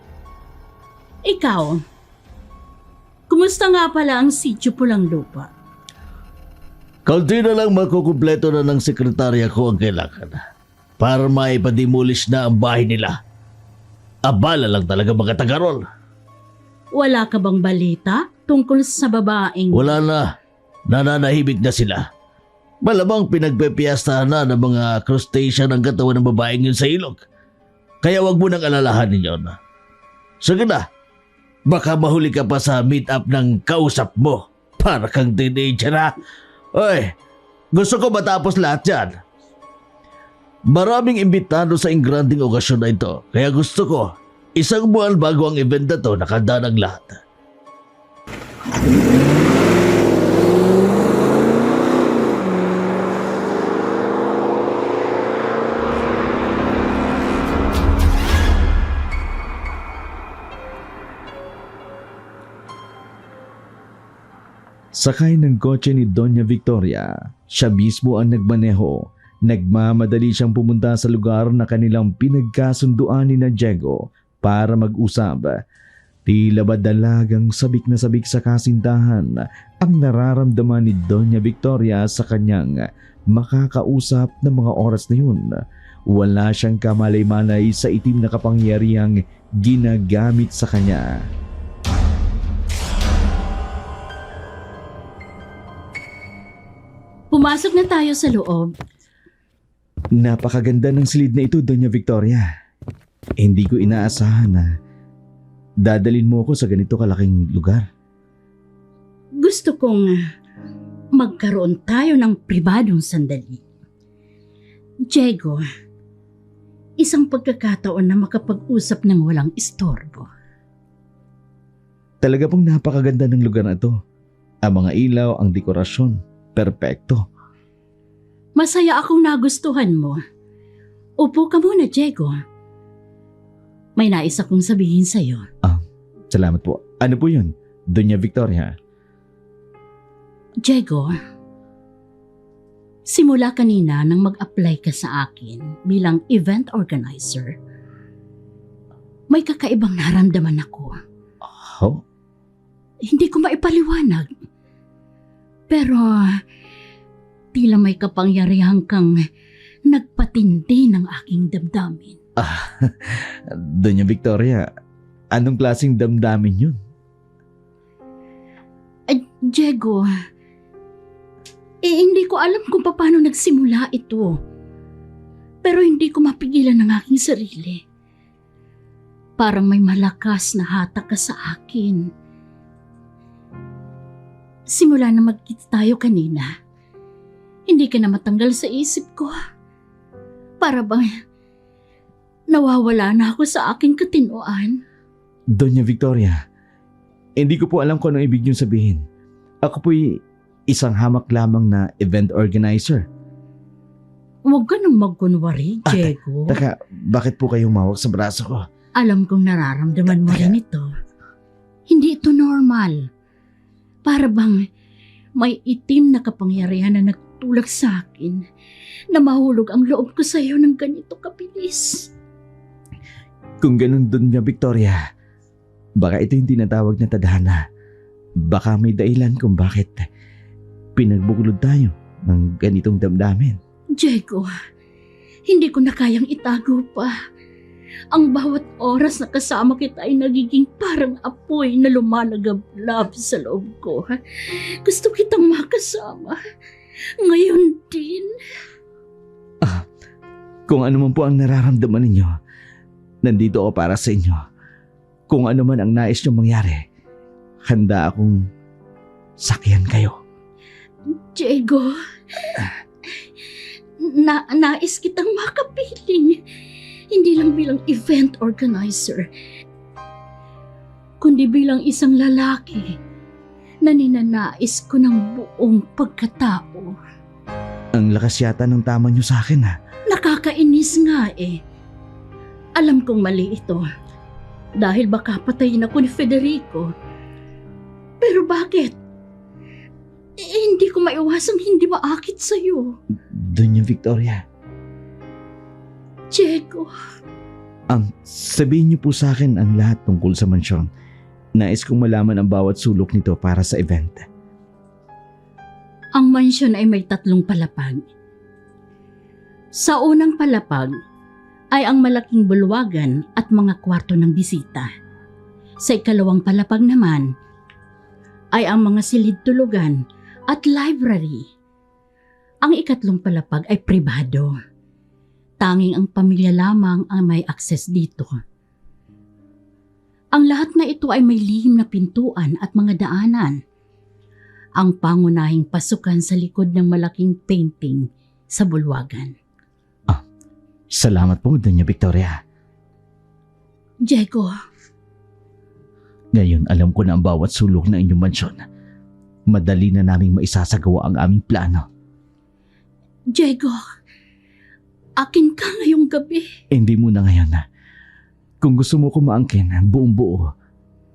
Ikaw, kumusta nga pala ang sityo Pulang Lupa? Kaunti na lang makukumpleto na ng sekretarya ko ang kailangan para maipademolish na ang bahay nila. Abala lang talaga mga tagarol. Wala ka bang balita tungkol sa babaeng... Wala na. Nananahimik na sila. Malamang pinagpepiyastahan na ng mga crustacean ang katawan ng babaeng yun sa ilog. Kaya wag mo nang alalahanin yun. Sige na, baka mahuli ka pa sa meet-up ng kausap mo. Para kang teenager ha. Oy, gusto ko matapos lahat yan. Maraming imbitado sa ingranding okasyon na ito. Kaya gusto ko, isang buwan bago ang event na to nakanda ng lahat. Sakay ng kotse ni Doña Victoria, siya mismo ang nagmaneho. Nagmamadali siyang pumunta sa lugar na kanilang pinagkasunduan ni na Diego para mag-usap. Tila ba dalagang sabik na sabik sa kasintahan ang nararamdaman ni Doña Victoria sa kanyang makakausap ng mga oras na yun. Wala siyang kamalay-malay sa itim na kapangyarihang ginagamit sa kanya. Pumasok na tayo sa loob. Napakaganda ng silid na ito, Doña Victoria. Hindi ko inaasahan na dadalin mo ako sa ganito kalaking lugar. Gusto kong magkaroon tayo ng pribadong sandali. Diego, isang pagkakataon na makapag-usap ng walang istorbo. Talaga pong napakaganda ng lugar na ito. Ang mga ilaw, ang dekorasyon, perpekto. Masaya akong nagustuhan mo. Upo ka muna, Diego. May nais akong sabihin sa'yo. Salamat po. Ano po yun, Doña Victoria? Diego, simula kanina nang mag-apply ka sa akin bilang event organizer, may kakaibang naramdaman ako. Oh? Hindi ko maipaliwanag. Pero tila may kapangyarihan kang nagpatindi ng aking damdamin. Doña Victoria, anong klaseng damdamin yun? Diego, hindi ko alam kung paano nagsimula ito. Pero hindi ko mapigilan ang aking sarili. Parang may malakas na hatak ka sa akin. Simula na magkita tayo kanina, hindi ka na matanggal sa isip ko. Para bang nawawala na ako sa aking katinoan. Doña Victoria, hindi ko po alam kung anong ibig niyong sabihin. Ako po'y isang hamak lamang na event organizer. Huwag ka nang magkunwari, Diego. Taka, bakit po kayo umawak sa braso ko? Alam kong nararamdaman mo rin ito. Hindi ito normal. Para bang may itim na kapangyarihan na nagtulak sa akin na mahulog ang loob ko sa iyo ng ganito kabilis. Kung ganun, Doña Victoria, baka ito yung tinatawag na tadhana. Baka may dahilan kung bakit pinagbuklod tayo ng ganitong damdamin. Diego, hindi ko na kayang itago pa. Ang bawat oras na kasama kita ay nagiging parang apoy na lumalagablab sa loob ko. Gusto kitang makasama. Ngayon din. Kung ano man po ang nararamdaman ninyo, nandito ako para sa inyo. Kung ano man ang nais nyo mangyari, handa akong sakyan kayo. Diego, nais kitang makapiling. Hindi lang bilang event organizer, kundi bilang isang lalaki na ninanais ko ng buong pagkatao. Ang lakas yata ng tama nyo sa akin, ha? Nakakainis nga eh. Alam kong mali ito. Dahil baka patayin ako ni Federico. Pero bakit? Hindi ko maiwasang hindi maakit sa'yo. Doña Victoria, Diego, sabihin niyo po sa akin ang lahat tungkol sa mansyon. Nais kong malaman ang bawat sulok nito para sa event. ang mansyon ay may 3 palapag. Sa unang palapag ay ang malaking bulwagan at mga kwarto ng bisita. Sa ikalawang palapag naman ay ang mga silid-tulugan at library. Ang ikatlong palapag ay pribado. Tanging ang pamilya lamang ang may akses dito. Ang lahat na ito ay may lihim na pintuan at mga daanan. Ang pangunahing pasukan sa likod ng malaking painting sa bulwagan. Salamat po, Doña Victoria. Diego, Ngayon alam ko na ang bawat sulok ng inyong mansyon. Madali na naming maisasagawa ang aming plano. Diego, akin ka ngayong gabi. Hindi muna ngayon, na. Kung gusto mo ko maangkin buong buo,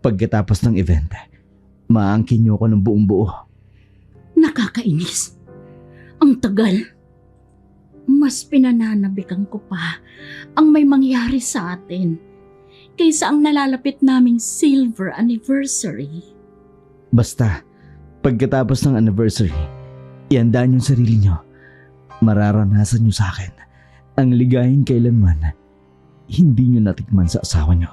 pagkatapos ng event, maangkin niyo ako ng buong buo. Nakakainis. Ang tagal. Mas pinananabikan ko pa ang may mangyari sa atin kaysa ang nalalapit naming silver anniversary. Basta, pagkatapos ng anniversary, iandaan yung sarili niyo. Mararanasan niyo sa akin ang ligayang kailanman hindi niyo natikman sa asawa niyo.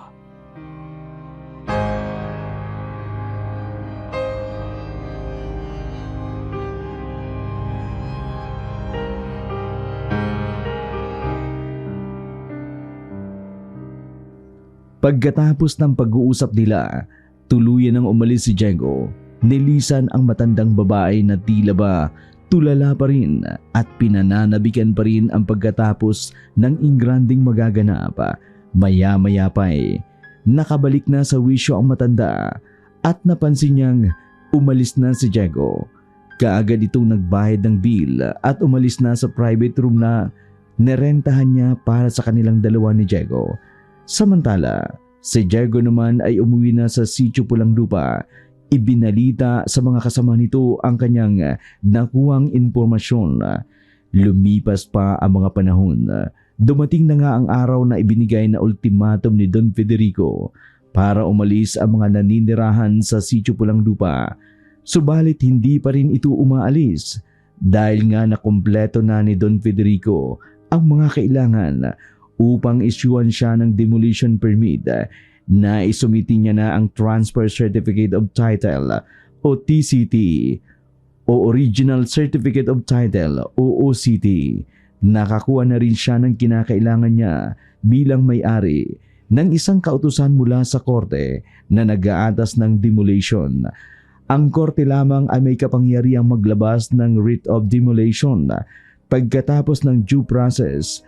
Pagkatapos ng pag-uusap nila, tuluyan ang umalis si Diego. Nilisan ang matandang babae na tila ba tulala pa rin at pinananabikan pa rin ang pagkatapos ng ingranding magaganap. Maya-maya pa nakabalik na sa wisyo ang matanda at napansin niyang umalis na si Diego. Kaagad itong nagbayad ng bill at umalis na sa private room na nerentahan niya para sa kanilang dalawa ni Diego. Samantala, si Diego naman ay umuwi na sa Sitio Pulang Lupa. Ibinalita sa mga kasama nito ang kanyang nakuhang impormasyon. Lumipas pa ang mga panahon. Dumating na nga ang araw na ibinigay na ultimatum ni Don Federico para umalis ang mga naninirahan sa Sitio Pulang Lupa. Subalit hindi pa rin ito umaalis dahil nga nakumpleto na ni Don Federico ang mga kailangan upang isyuan siya ng demolition permit. Na isumiti niya na ang Transfer Certificate of Title o TCT o Original Certificate of Title o OCT Nakakuha na rin siya ng kinakailangan niya bilang may-ari ng isang kautusan mula sa korte na nag-aatas ng demolition. Ang korte lamang ay may kapangyarihang maglabas ng writ of demolition pagkatapos ng due process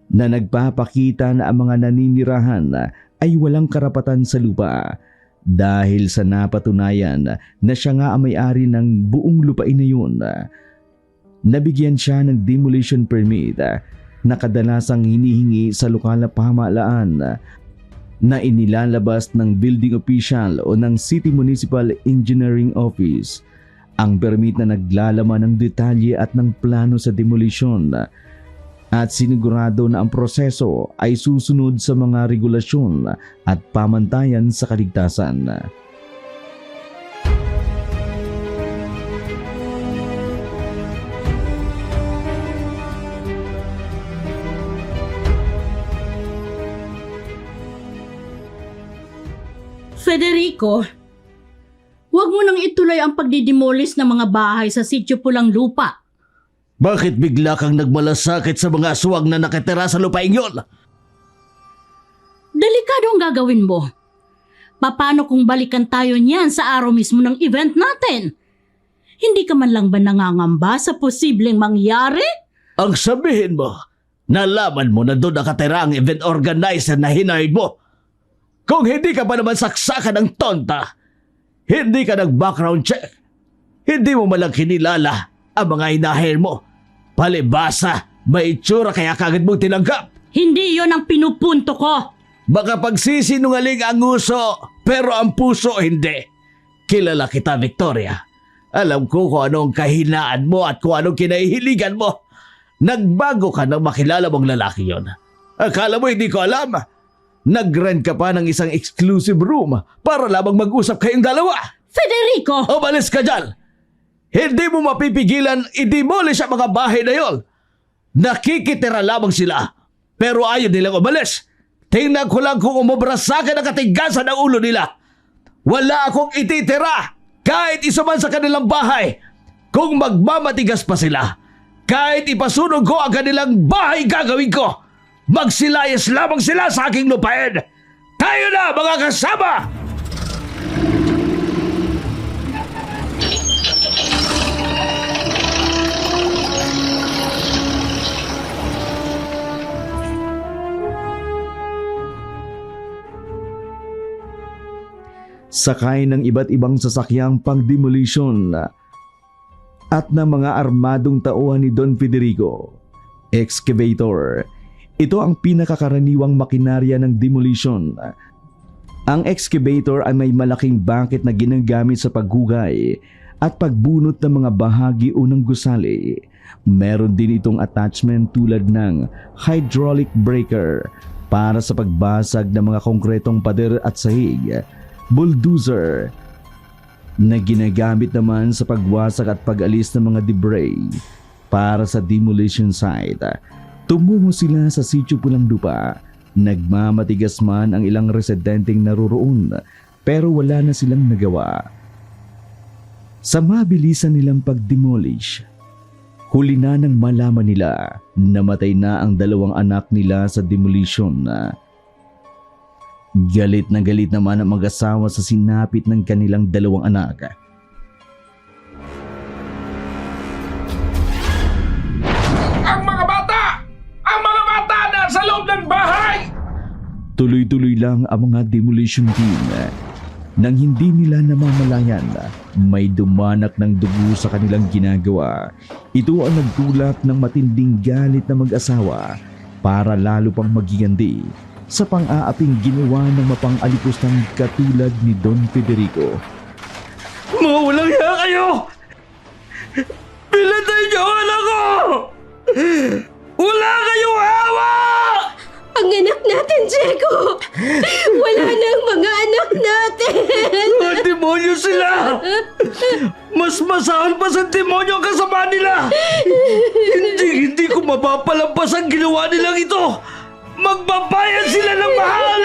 na nagpapakita na ang mga naninirahan ay walang karapatan sa lupa dahil sa napatunayan na siya nga ang may-ari ng buong lupain na yun. Nabigyan siya ng demolition permit na kadalasang hinihingi sa lokal na pamahalaan na inilalabas ng building official o ng City Municipal Engineering Office. Ang permit na naglalaman ng detalye at ng plano sa demolition at sinigurado na ang proseso ay susunod sa mga regulasyon at pamantayan sa kaligtasan. Federico, huwag mo nang ituloy ang pagdidemolish ng mga bahay sa sitio Pulang Lupa. Bakit bigla kang nagmalasakit sa mga aswang na nakatira sa lupaing yon? Delikado ang gagawin mo. Paano kung balikan tayo niyan sa araw mismo ng event natin? Hindi ka man lang ba nangangamba sa posibleng mangyari? Ang sabihin mo, nalaman mo na doon nakatira ang event organizer na hinahin mo. Kung hindi ka pa naman saksakan ng tonta, hindi ka nag-background check, hindi mo malang kinilala ang mga hinahir mo. Palibasa, may itsura kaya kagad mong tinanggap. Hindi yon ang pinupunto ko. Baka pagsisinungaling ang uso, pero ang puso hindi. Kilala kita, Victoria. Alam ko kung anong kahinaan mo at kung anong kinahihiligan mo. Nagbago ka nang makilala mong lalaki yon. Akala mo hindi ko alam? Nag-rent ka pa ng isang exclusive room para lamang mag-usap kayong dalawa. Federico! Umalis ka dyan! Hindi mo mapipigilan i-demolish ang mga bahay na yon. Nakikitira lamang sila, pero ayaw nilang umalis. Tingnan ko lang kung umubra sa akin ang katigasan ng ulo nila. Wala akong ititira kahit isa man sa kanilang bahay. Kung magmamatigas pa sila, kahit ipasunog ko ang kanilang bahay gagawin ko. Magsilayas lamang sila sa aking lupain. Tayo na, mga kasama! Sakay ng iba't ibang sasakyang pang-demolition at ng mga armadong tauhan ni Don Federico. Excavator. Ito ang pinakakaraniwang makinarya ng demolition. Ang excavator ay may malaking bucket na ginagamit sa paghugay at pagbunot ng mga bahagi o ng gusali. Meron din itong attachment tulad ng hydraulic breaker para sa pagbasag ng mga konkretong pader at sahig. Bulldozer na ginagamit naman sa pagwasak at pag-alis ng mga debris para sa demolition site. Tumungo sila sa sitio Pulang Lupa. Nagmamatigas man ang ilang residenteng naroroon pero wala na silang nagawa. Sa mabilisan nilang pag-demolish, huli na nang malaman nila namatay na ang 2 anak nila sa demolition. Galit na galit naman ang mag-asawa sa sinapit ng kanilang 2 anak. Sa loob ng bahay! Tuloy-tuloy lang ang mga demolition team. Nang hindi nila namamalayan, may dumanak ng dugo sa kanilang ginagawa. Ito ang nagdulot ng matinding galit na mag-asawa para lalo pang magiganti sa pang-aaping ginawa ng mapang-alipustang katulad ni Don Federico. Mga walang hiya kayo! Pinatay niyo ang anak ko! Wala kayong hawa! Ang anak natin, Diego! Wala na ang mga anak natin! Mga demonyo sila! Mas masahol pa sa demonyo ang kasama nila! Hindi ko mapapalampas ang ginawa nilang ito! Magbabayad sila ng mahal!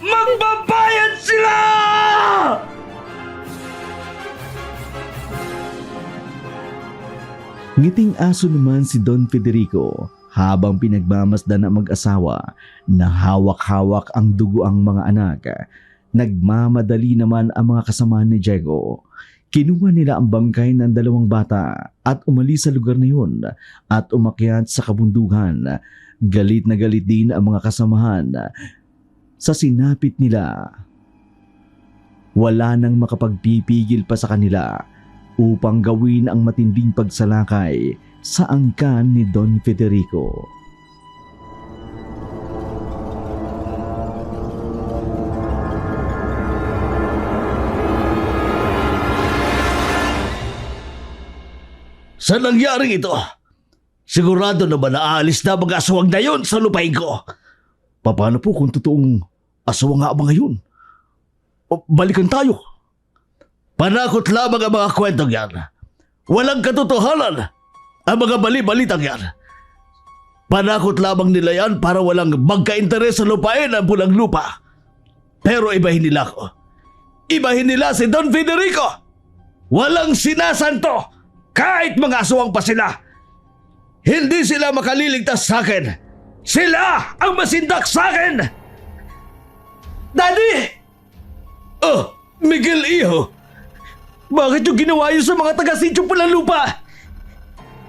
Magbabayad sila! Ngiting aso naman si Don Federico habang pinagmamasdan ang mag-asawa na hawak-hawak ang dugo ang mga anak. Nagmamadali naman ang mga kasamahan ni Diego. Kinuha nila ang bangkay ng 2 bata at umalis sa lugar na yun at umakyat sa kabundukan. Galit na galit din ang mga kasamahan sa sinapit nila. Wala nang makapagpipigil pa sa kanila upang gawin ang matinding pagsalakay sa angkan ni Don Federico. Sa nangyaring ito, sigurado na ba naaalis na mga aswang na yun sa lupain ko? Paano po kung totoong aswang nga ba ngayon? Balikan tayo. Panakot lamang ang mga kwentong yan. Walang katotohanan ang mga bali-balitang yan. Panakot lamang nila yan para walang magka-interes sa lupain ang pulang lupa. Pero ibahin nila ako. Ibahin nila si Don Federico. Walang sinasanto kahit mga aswang pa sila. Hindi sila makaliligtas sa akin. Sila ang masindak sa akin. Daddy! Oh, Miguel Iho. Bakit yung ginawa yun sa mga taga-sityo pulang lupa?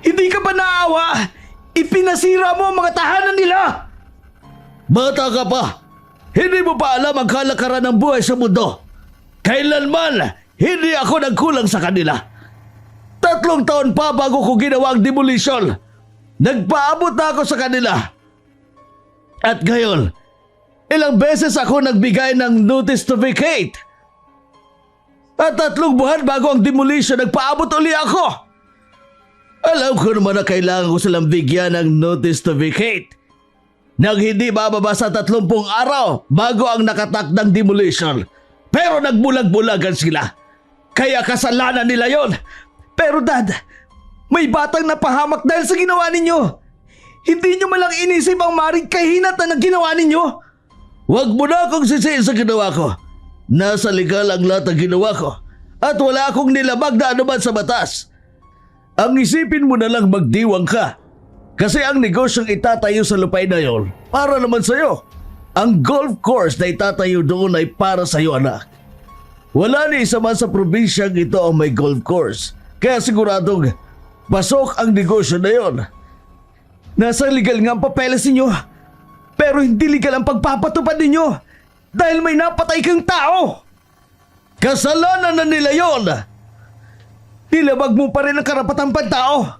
Hindi ka ba naawa? Ipinasira mo ang mga tahanan nila. Bata ka pa. Hindi mo pa alam ang kalakaran ng buhay sa mundo. Kailanman, hindi ako nagkulang sa kanila. 3 taon pa bago ko ginawa ang demolition. Nagpaabot na ako sa kanila. At ngayon, ilang beses ako nagbigay ng notice to vacate. At 3 buwan bago ang demolition, nagpaabot uli ako. Alam ko naman na kailangan ko silang bigyan ng notice to vacate. Nang hindi bababa sa 30 araw bago ang nakatakdang demolition. Pero nagbulag-bulagan sila. Kaya kasalanan nila yon. Pero Dad, may batang napahamak dahil sa ginawa ninyo. Hindi nyo malang inisip ang maring kahinatan na ginawa ninyo. Huwag mo na akong sisihin sa ginawa ko. Nasa legal ang lahat ng ginawa ko at wala akong nilabag na anuman sa batas. Ang isipin mo na lang magdiwang ka kasi ang negosyong itatayo sa lupain na yon para naman sa'yo. Ang golf course na itatayo doon ay para sa'yo, anak. Wala ni isa man sa probinsyang ito ang may golf course kaya siguradong pasok ang negosyo na yon. Nasa legal nga ang papeles ninyo pero hindi legal ang pagpapatupad ninyo. Dahil may napatay kang tao. Kasalanan na nila yon. Nilabag mo pa rin ang karapatang pantao.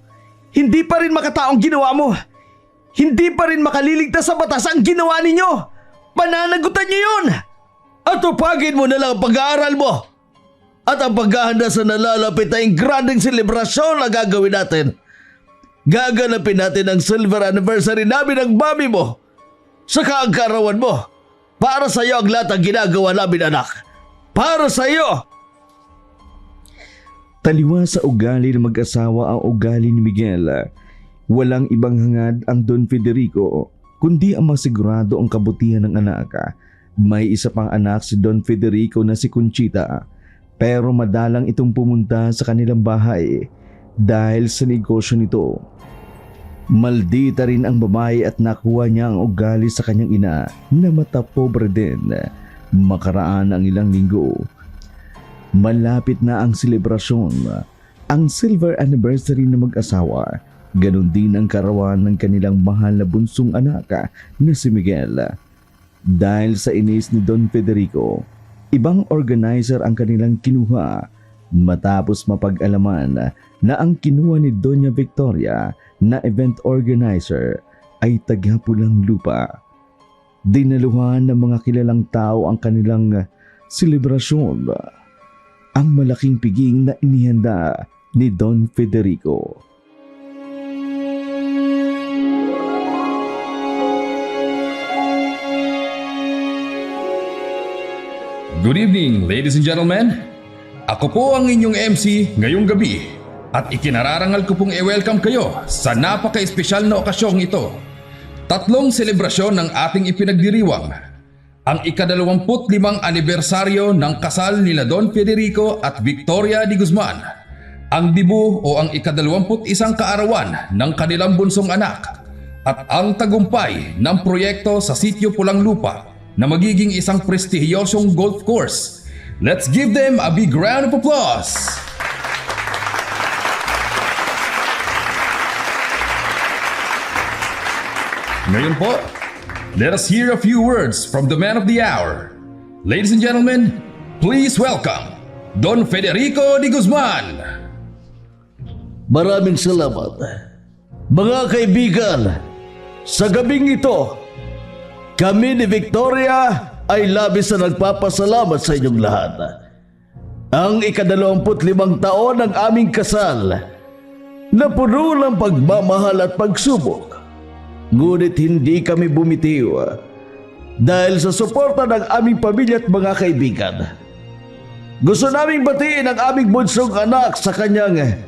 Hindi pa rin makataong ginawa mo. Hindi pa rin makaliligtas sa batas ang ginawa ninyo. Pananagutan niyo yun. At tupagin mo na lang ang pag-aaral mo. At ang paghahanda sa nalalapit na granding selebrasyon na gagawin natin. Gaganapin natin ang silver anniversary namin ng mami mo. Saka ang karawan mo. Para sa iyo ang lahat ng ginagawa namin, anak. Para sa iyo. Taliwa sa ugali ng mag-asawa ang ugali ni Miguel. Walang ibang hangad ang Don Federico, kundi ang masigurado ang kabutihan ng anak. May isa pang anak si Don Federico na si Conchita, pero madalang itong pumunta sa kanilang bahay dahil sa negosyo nito. Maldita rin ang babae at nakuha niya ang ugali sa kanyang ina na matapobre din. Makaraan ang ilang linggo. Malapit na ang selebrasyon, ang silver anniversary ng mag-asawa. Ganon din ang karawan ng kanilang mahal na bunsong anak na si Miguel. Dahil sa inis ni Don Federico, ibang organizer ang kanilang kinuha matapos mapag-alaman na ang kinuha ni Doña Victoria na event organizer ay taga-pulang lupa. Dinaluhan ng mga kilalang tao ang kanilang selebrasyon. Ang malaking piging na inihanda ni Don Federico. Good evening, ladies and gentlemen. Ako po ang inyong MC ngayong gabi. At ikinararangal ko pong i-welcome kayo sa napaka-espesyal na okasyong ito. 3 selebrasyon ng ating ipinagdiriwang. Ang ika-25 anibersaryo ng kasal nila Don Federico at Victoria de Guzman. ang dibu o ang ika-21 kaarawan ng kanilang bunsong anak at ang tagumpay ng proyekto sa Sitio Pulang Lupa na magiging isang prestihiyosong golf course. Let's give them a big round of applause! Ngayon po, let us hear a few words from the man of the hour. Ladies and gentlemen, please welcome Don Federico de Guzman. Maraming salamat. Mga kaibigan, sa gabing ito, kami ni Victoria ay labis na nagpapasalamat sa inyong lahat. Ang ika-25 taon ng aming kasal na puno ng pagmamahal at pagsubok. Ngunit hindi kami bumitiw dahil sa suporta ng aming pamilya at mga kaibigan. Gusto naming batiin ang aming bunsong anak sa kanyang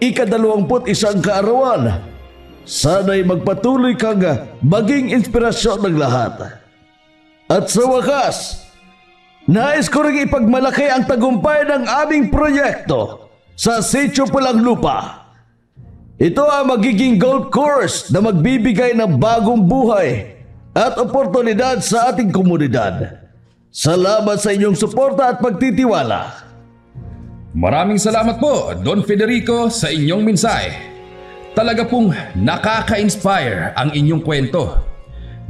ika-21 kaarawan. Sana'y magpatuloy kang maging inspirasyon ng lahat. At sa wakas, nais ko rin ipagmalaki ang tagumpay ng aming proyekto sa Sitio Pulang Lupa. Ito ang magiging golf course na magbibigay ng bagong buhay at oportunidad sa ating komunidad. Salamat sa inyong suporta at pagtitiwala. Maraming salamat po, Don Federico, sa inyong mensahe. Talaga pong nakaka-inspire ang inyong kwento.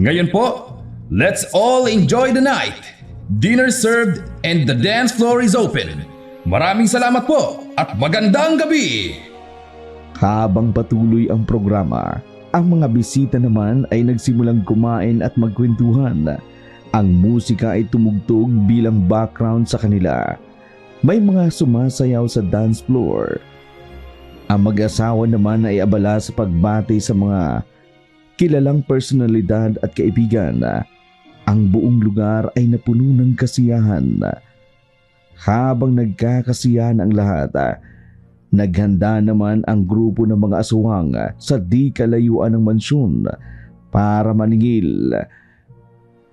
Ngayon po, let's all enjoy the night. Dinner served and the dance floor is open. Maraming salamat po at magandang gabi! Habang patuloy ang programa, ang mga bisita naman ay nagsimulang kumain at magkwentuhan. Ang musika ay tumugtog bilang background sa kanila. May mga sumasayaw sa dance floor. Ang mag-asawa naman ay abala sa pagbati sa mga kilalang personalidad at kaibigan. Ang buong lugar ay napuno ng kasiyahan. Habang nagkakasiyahan ang lahat, naghanda naman ang grupo ng mga aswang sa di kalayuan ng mansyon para maningil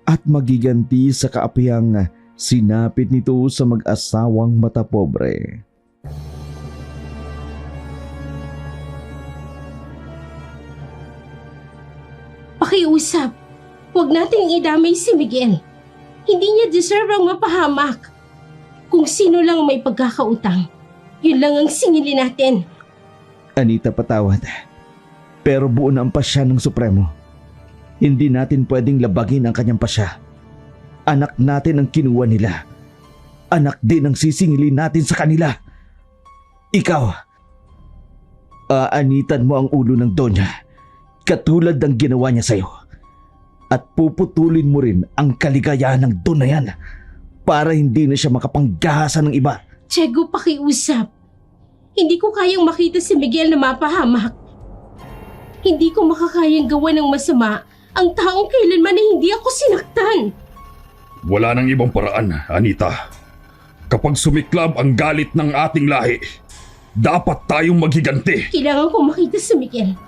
at magiganti sa kaapihang sinapit nito sa mag-asawang matapobre. Pakiusap, huwag nating idamay si Miguel. Hindi niya deserve ang mapahamak. Kung sino lang may pagkakautang, yun lang ang singilin natin. Anita, patawad. Pero buo na ang pasya ng Supremo. Hindi natin pwedeng labagin ang kanyang pasya. Anak natin ang kinuha nila. Anak din ang sisingilin natin sa kanila. Ikaw, aanitan mo ang ulo ng Donya, katulad ng ginawa niya sa'yo. At puputulin mo rin ang kaligayahan ng Don na yan para hindi na siya makapanggahasa ng iba. Diego, pakiusap. Hindi ko kayang makita si Miguel na mapahamak. Hindi ko makakayang gawa ng masama ang taong kailanman na hindi ako sinaktan. Wala nang ibang paraan, Anita. Kapag sumiklab ang galit ng ating lahi, dapat tayong maghiganti. Kailangan ko makita si Miguel.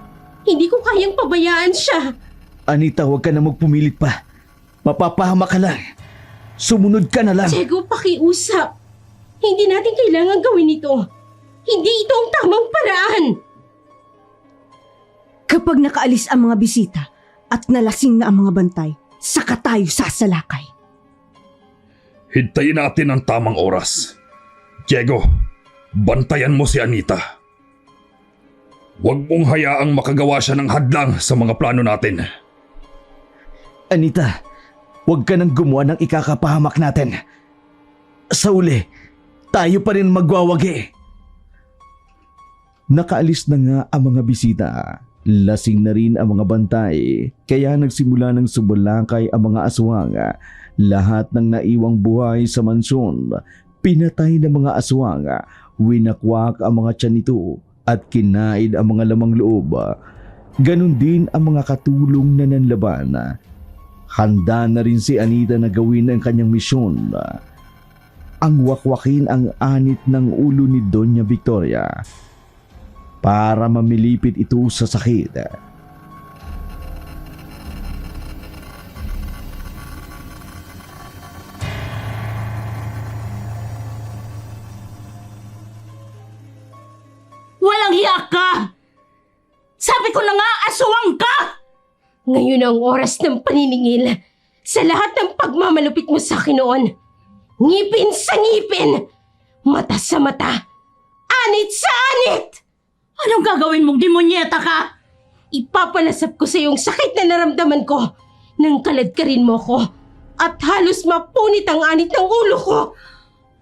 Hindi ko kayang pabayaan siya. Anita, huwag ka na magpumilit pa. Mapapahamak ka lang. Sumunod ka na lang. Diego, pakiusap. Hindi natin kailangan gawin ito. Hindi ito ang tamang paraan. Kapag nakaalis ang mga bisita at nalasing na ang mga bantay, saka tayo sasalakay. Hintayin natin ang tamang oras. Diego, bantayan mo si Anita. Huwag mong hayaang makagawa siya ng hadlang sa mga plano natin. Anita, huwag ka nang gumawa ng ikakapahamak natin. Sa uli, tayo pa rin magwawagi. Nakaalis na nga ang mga bisita. Lasing na rin ang mga bantay, kaya nagsimula ng sumulakay ang mga aswang. Lahat ng naiwang buhay sa mansyon, pinatay ng mga aswang, winakwak ang mga tiyan nito at kinaid ang mga lamang loob. Ganon din ang mga katulong na nanlaban. Handa na rin si Anita na gawin ang kanyang misyon. Ang wakwakin ang anit ng ulo ni Doña Victoria para mamilipit ito sa sakit. Mahiya ka! Sabi ko na nga, aswang ka! Ngayon ang oras ng paniningil sa lahat ng pagmamalupit mo sa akin noon. Ngipin sa ngipin, mata sa mata, anit sa anit! Anong gagawin mong demonyeta ka? Ipapalasap ko sa iyong sakit na naramdaman ko nang kaladkarin mo ko at halos mapunit ang anit ng ulo ko.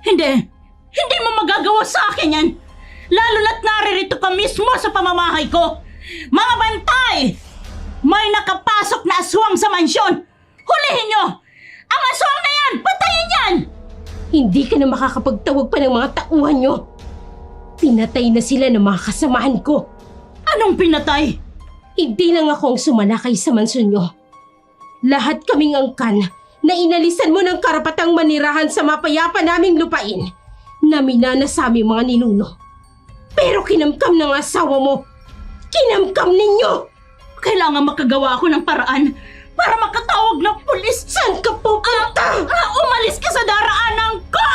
Hindi mo magagawa sa akin yan. Lalo na't naririto ka mismo sa pamamahay ko. Mga bantay! May nakapasok na aswang sa mansyon. Hulihin nyo! Ang aswang na yan! Patayin yan! Hindi ka na makakapagtawag pa ng mga tauhan nyo. Pinatay na sila ng mga kasamahan ko. Anong pinatay? Hindi lang ako ang sumalakay sa mansyon nyo. Lahat kaming angkan na inalisan mo ng karapatang manirahan sa mapayapa naming lupain na minana sa aming mga ninuno. Pero kinamkam ng asawa mo. Kinamkam ninyo! Kailangan makagawa ako ng paraan para makatawag ng pulis. Saan ka pupunta? Umalis ka sa daraanan ko!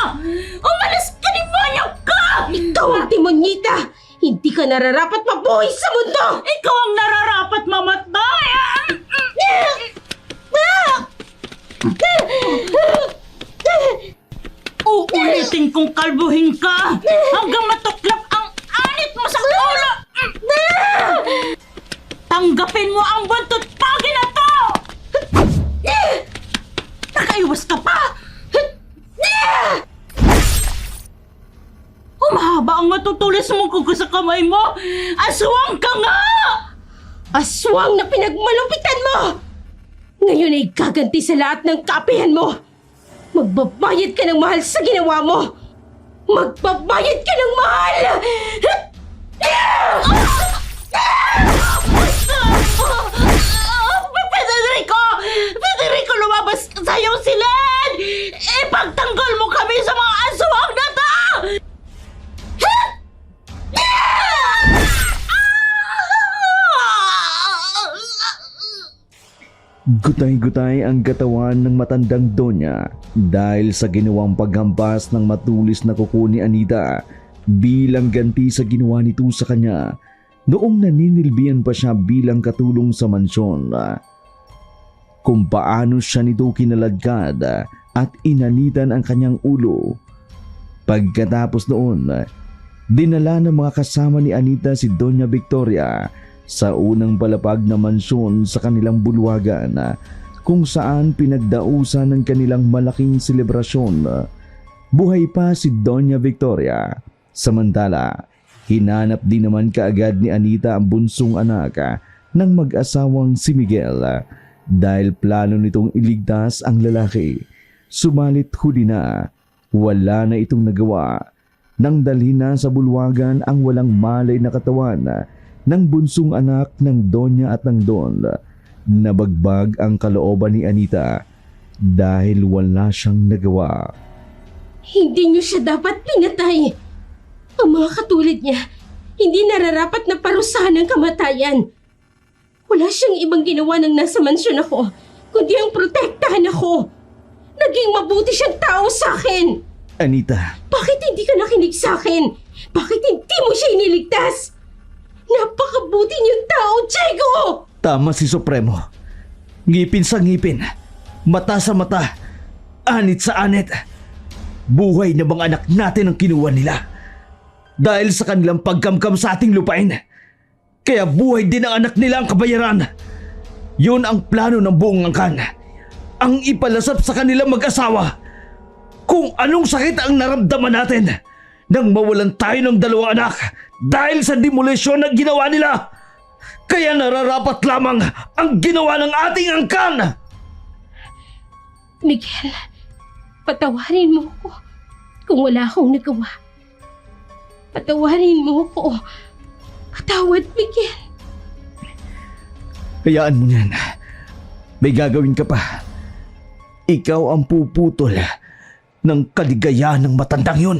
Umalis ka, demonyo ka! Ikaw ang demonyita! Hindi ka nararapat mabuhay sa mundo! Ikaw ang nararapat mamatay! Uulitin kong kalbuhin ka hanggang matuklap ang anit mo sa ulo! Tanggapin mo ang buntot pagi na to! Nakaiwas ka pa! Humahaba ang matutulis mong kuko sa kamay mo! Aswang ka nga! Aswang na pinagmalupitan mo! Ngayon ay gaganti sa lahat ng kapihan mo! Magbabayad ka ng mahal sa ginawa mo! Magbabayad ka ng mahal! Federico, lumabas ka sa iyong silid! Ipagtanggol mo kami sa mga aswang na to! Gutay-gutay ang katawan ng matandang Donya dahil sa ginawang paghampas ng matulis na kuko ni Anita bilang ganti sa ginawa nito sa kanya noong naninilbihan pa siya bilang katulong sa mansyon. Kung paano siya nito kinaladkad at inanitan ang kanyang ulo. Pagkatapos noon, dinala ng mga kasama ni Anita si Doña Victoria sa unang palapag na mansyon sa kanilang bulwagan kung saan pinagdausan ng kanilang malaking selebrasyon. Buhay pa si Doña Victoria. Samantala, hinanap din naman kaagad ni Anita ang bunsong anak ng mag-asawang si Miguel dahil plano nitong iligtas ang lalaki. Subalit huli na, wala na itong nagawa nang dalhin na sa bulwagan ang walang malay na katawan ng bunsong anak ng Donya at ng Don. Nabagbag ang kalooban ni Anita dahil wala siyang nagawa. Hindi niyo siya dapat pinatay. Ang mga katulad niya, hindi nararapat na parusahan ng kamatayan. Wala siyang ibang ginawa nang nasa mansyon ako, kundi ang protektahan ako. Naging mabuti siyang tao sa akin. Anita, Bakit hindi ka nakinig sa akin? Bakit hindi mo siya iniligtas? Napakabuti niyong tao, Diego! tama si Supremo. Ngipin sa ngipin, mata sa mata, anit sa anit. Buhay na mga anak natin ang kinuha nila dahil sa kanilang pagkamkam sa ating lupain. Kaya buhay din ang anak nila ang kabayaran. Yun ang plano ng buong angkan. Ang ipalasap sa kanilang mag-asawa. Kung anong sakit ang naramdaman natin nang mawalan tayo ng dalawang anak dahil sa demolisyon na ginawa nila. Kaya nararapat lamang ang ginawa ng ating angkan. Miguel, patawarin mo ko kung wala akong nagawa. Patawarin mo ko. Patawad, Miguel. Hayaan mo yan. May gagawin ka pa. Ikaw ang puputol ng kaligayahan ng matandang yun.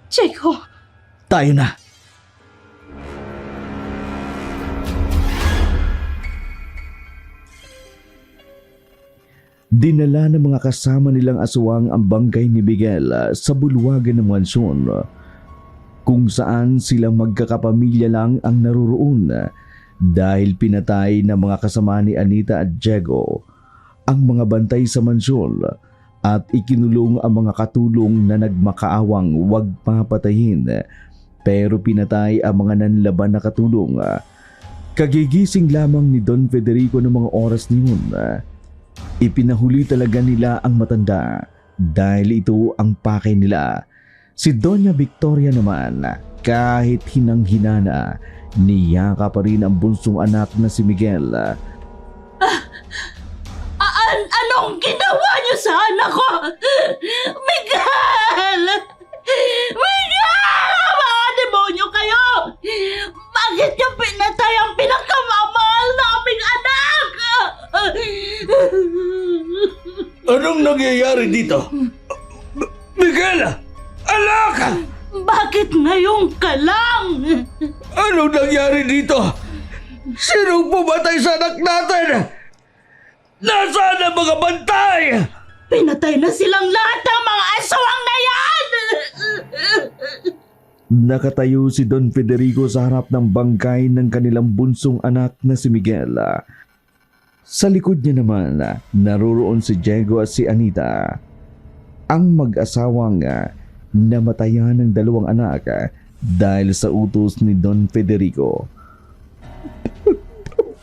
Diego, Tayo na. Dinala ng mga kasama nilang aswang ang bangkay ni Miguel sa bulwagan ng mansyon. kung saan sila magkakapamilya lang ang naroroon dahil pinatay ng mga kasama ni Anita at Diego ang mga bantay sa mansyon at ikinulong ang mga katulong na nagmakaawang wag papatayin pero pinatay ang mga nanlaban na katulong. Kagigising lamang ni Don Federico ng mga oras niyon. Ipinahuli talaga nila ang matanda dahil ito ang pakay nila. Si Doña Victoria naman, kahit hinang-hinana, niyaka pa rin ang bunsong anak na si Miguel. Anong ginawa niyo sa anak ko? Miguel! Miguel! Mga demonyo kayo! Bakit niyo pinatay ang pinakamamahal naming anak? Anong nangyayari dito? Miguel! Anak! Bakit ngayon ka lang? Anong nangyari dito? Sinong pumatay sa anak natin? Nasaan ang mga bantay? Pinatay na silang lahat ng mga aswang na yan! Nakatayo si Don Federico sa harap ng bangkay ng kanilang bunsong anak na si Miguel. Sa likod niya naman, naroroon si Diego at si Anita. Ang mag-asawang namatayan ng dalawang anak dahil sa utos ni Don Federico.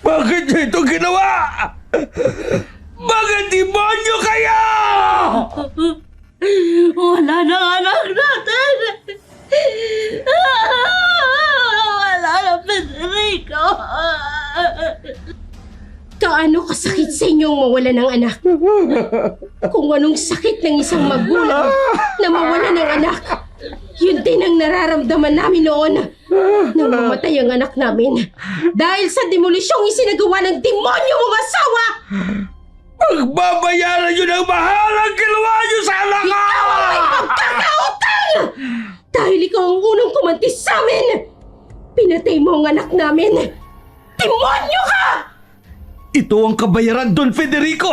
Bakit niya ito ginawa? Mga demonyo kayo! Wala na anak natin! Wala na Federico! Kaano kasakit sa inyong mawala ng anak? Kung anong sakit ng isang magulang na mawala ng anak, yun din ang nararamdaman namin noon nang mamatay ang anak namin. Dahil sa demolisyong isinagawa ng demonyo mong asawa! Pagbabayaran nyo ng mahal ang ginawa nyo sa anak ko! Ikaw ang may pagkakautang! Dahil ikaw ang unang kumantis sa amin! Pinatay mo ang anak namin! Demonyo ka! Ito ang kabayaran, Don Federico!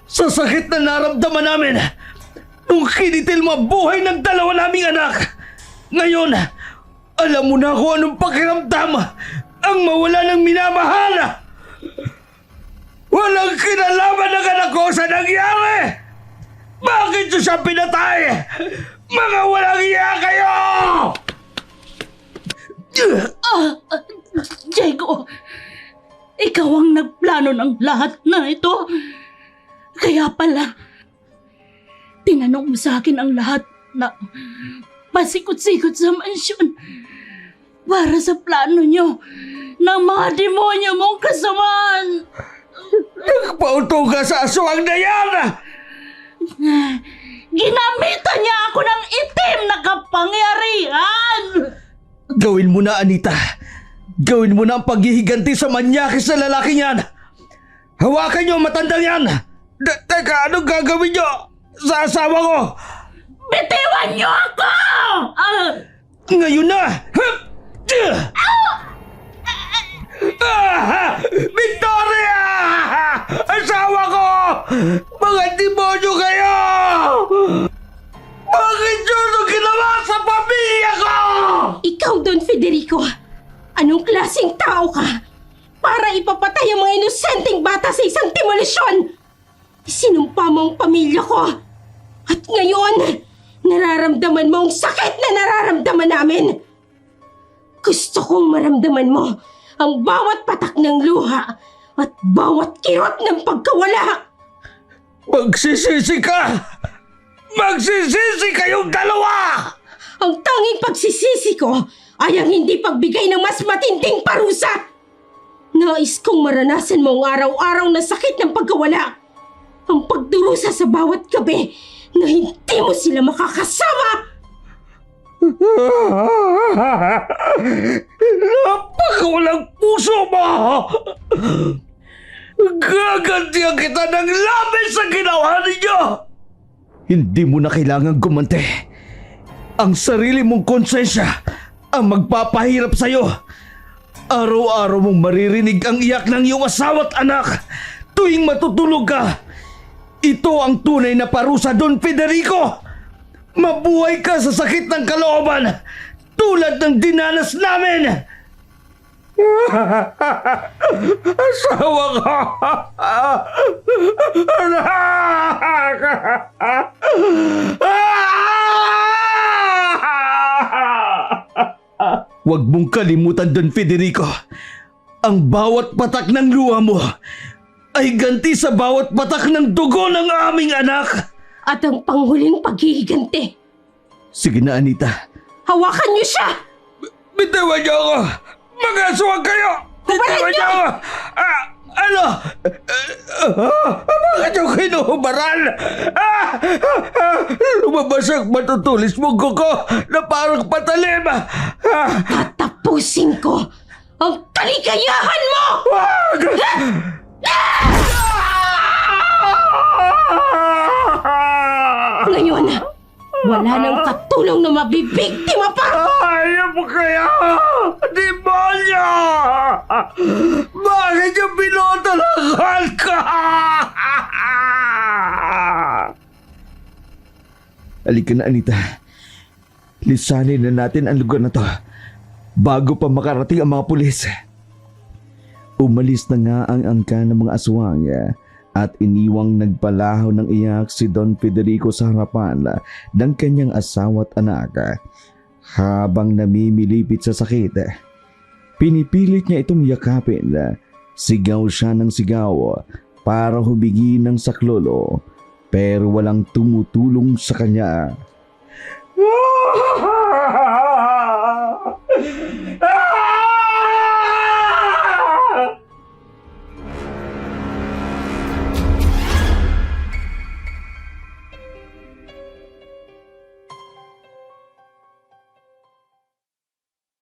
Sa sakit na naramdaman namin nung kinitil mo ang buhay ng dalawa naming anak! Ngayon, alam mo na kung anong pakiramdam ang mawala ng minamahal! Walang kinalaman ng anak ko sa nangyari! Bakit nyo siya pinatay? Mga walang iya kayo! Diego, ikaw ang nagplano ng lahat na ito. Kaya pala, tinanong mo sa akin ang lahat na pasikot-sikot sa mansyon para sa plano nyo ng mga demonyo mong kasamaan. Nagpautong ka sa aswang na yan! Ginamitan niya ako ng itim na kapangyarihan! Gawin mo na, Anita. Gawin mo na ang paghihiganti sa manyakis na lalaking yan. Hawakan niyo ang matandang yan. Teka, anong gagawin niyo sa asawa ko? Bitiwan niyo ako! Ngayon na! Victoria! Asawa ko! Mga demonyo kayo! Bakit nyo ito ginawa sa pamilya ko? Ikaw, Don Federico, anong klaseng tao ka? Para ipapatay ang mga inosenteng bata sa isang demolisyon! Sinumpa mo ang pamilya ko! At ngayon, nararamdaman mo ang sakit na nararamdaman namin! Gusto kong maramdaman mo ang bawat patak ng luha at bawat kirot ng pagkawala! Magsisisi ka! Magsisisi kayong dalawa! Ang tanging pagsisisi ko ay ang hindi pagbigay ng mas matinding parusa! Nais kong maranasan mo ang araw-araw na sakit ng pagkawala! Ang pagdurusa sa bawat gabi na hindi mo sila makakasama! Napakawalang puso mo! Gagantihan kita ng labis sa ginawa ninyo! Hindi mo na kailangang gumante. Ang sarili mong konsensya ang magpapahirap sa'yo. Araw-araw mong maririnig ang iyak ng iyong asawa at anak tuwing matutulog ka. Ito ang tunay na parusa, Don Federico! Mabuhay ka sa sakit ng kalooban! tulad ng dinanas namin! Asawa ko! Anak! Huwag mong kalimutan, Don Federico. Ang bawat patak ng luha mo ay ganti sa bawat patak ng dugo ng aming anak. At ang panghuling paghihiganti. Sige na, Anita. Hawakan niyo siya! Bitawan niyo ako! Mga aswang kayo! Bitawan niyo ako! Ano? Bakit niyo kinuhubaran? Lumabas ang matutulis mong kuko na parang patalim! Tatapusin ko ang kaligayahan mo! Wag! Ngayon, wala nang katulong na mabibiktima pa! Ayaw mo kaya! Demonyo! Bakit yung pinotalakan ka? Halika na, Anita. Lisanin na natin ang lugar na to bago pa makarating ang mga pulis. Umalis na nga ang angka ng mga aswang at iniwang nagpalahaw ng iyak si Don Federico sa harapan ng kanyang asawa at anak. Habang namimilipit sa sakit, pinipilit niya itong yakapin. Sigaw siya ng sigaw para hubigin ng saklolo, pero walang tumutulong sa kanya.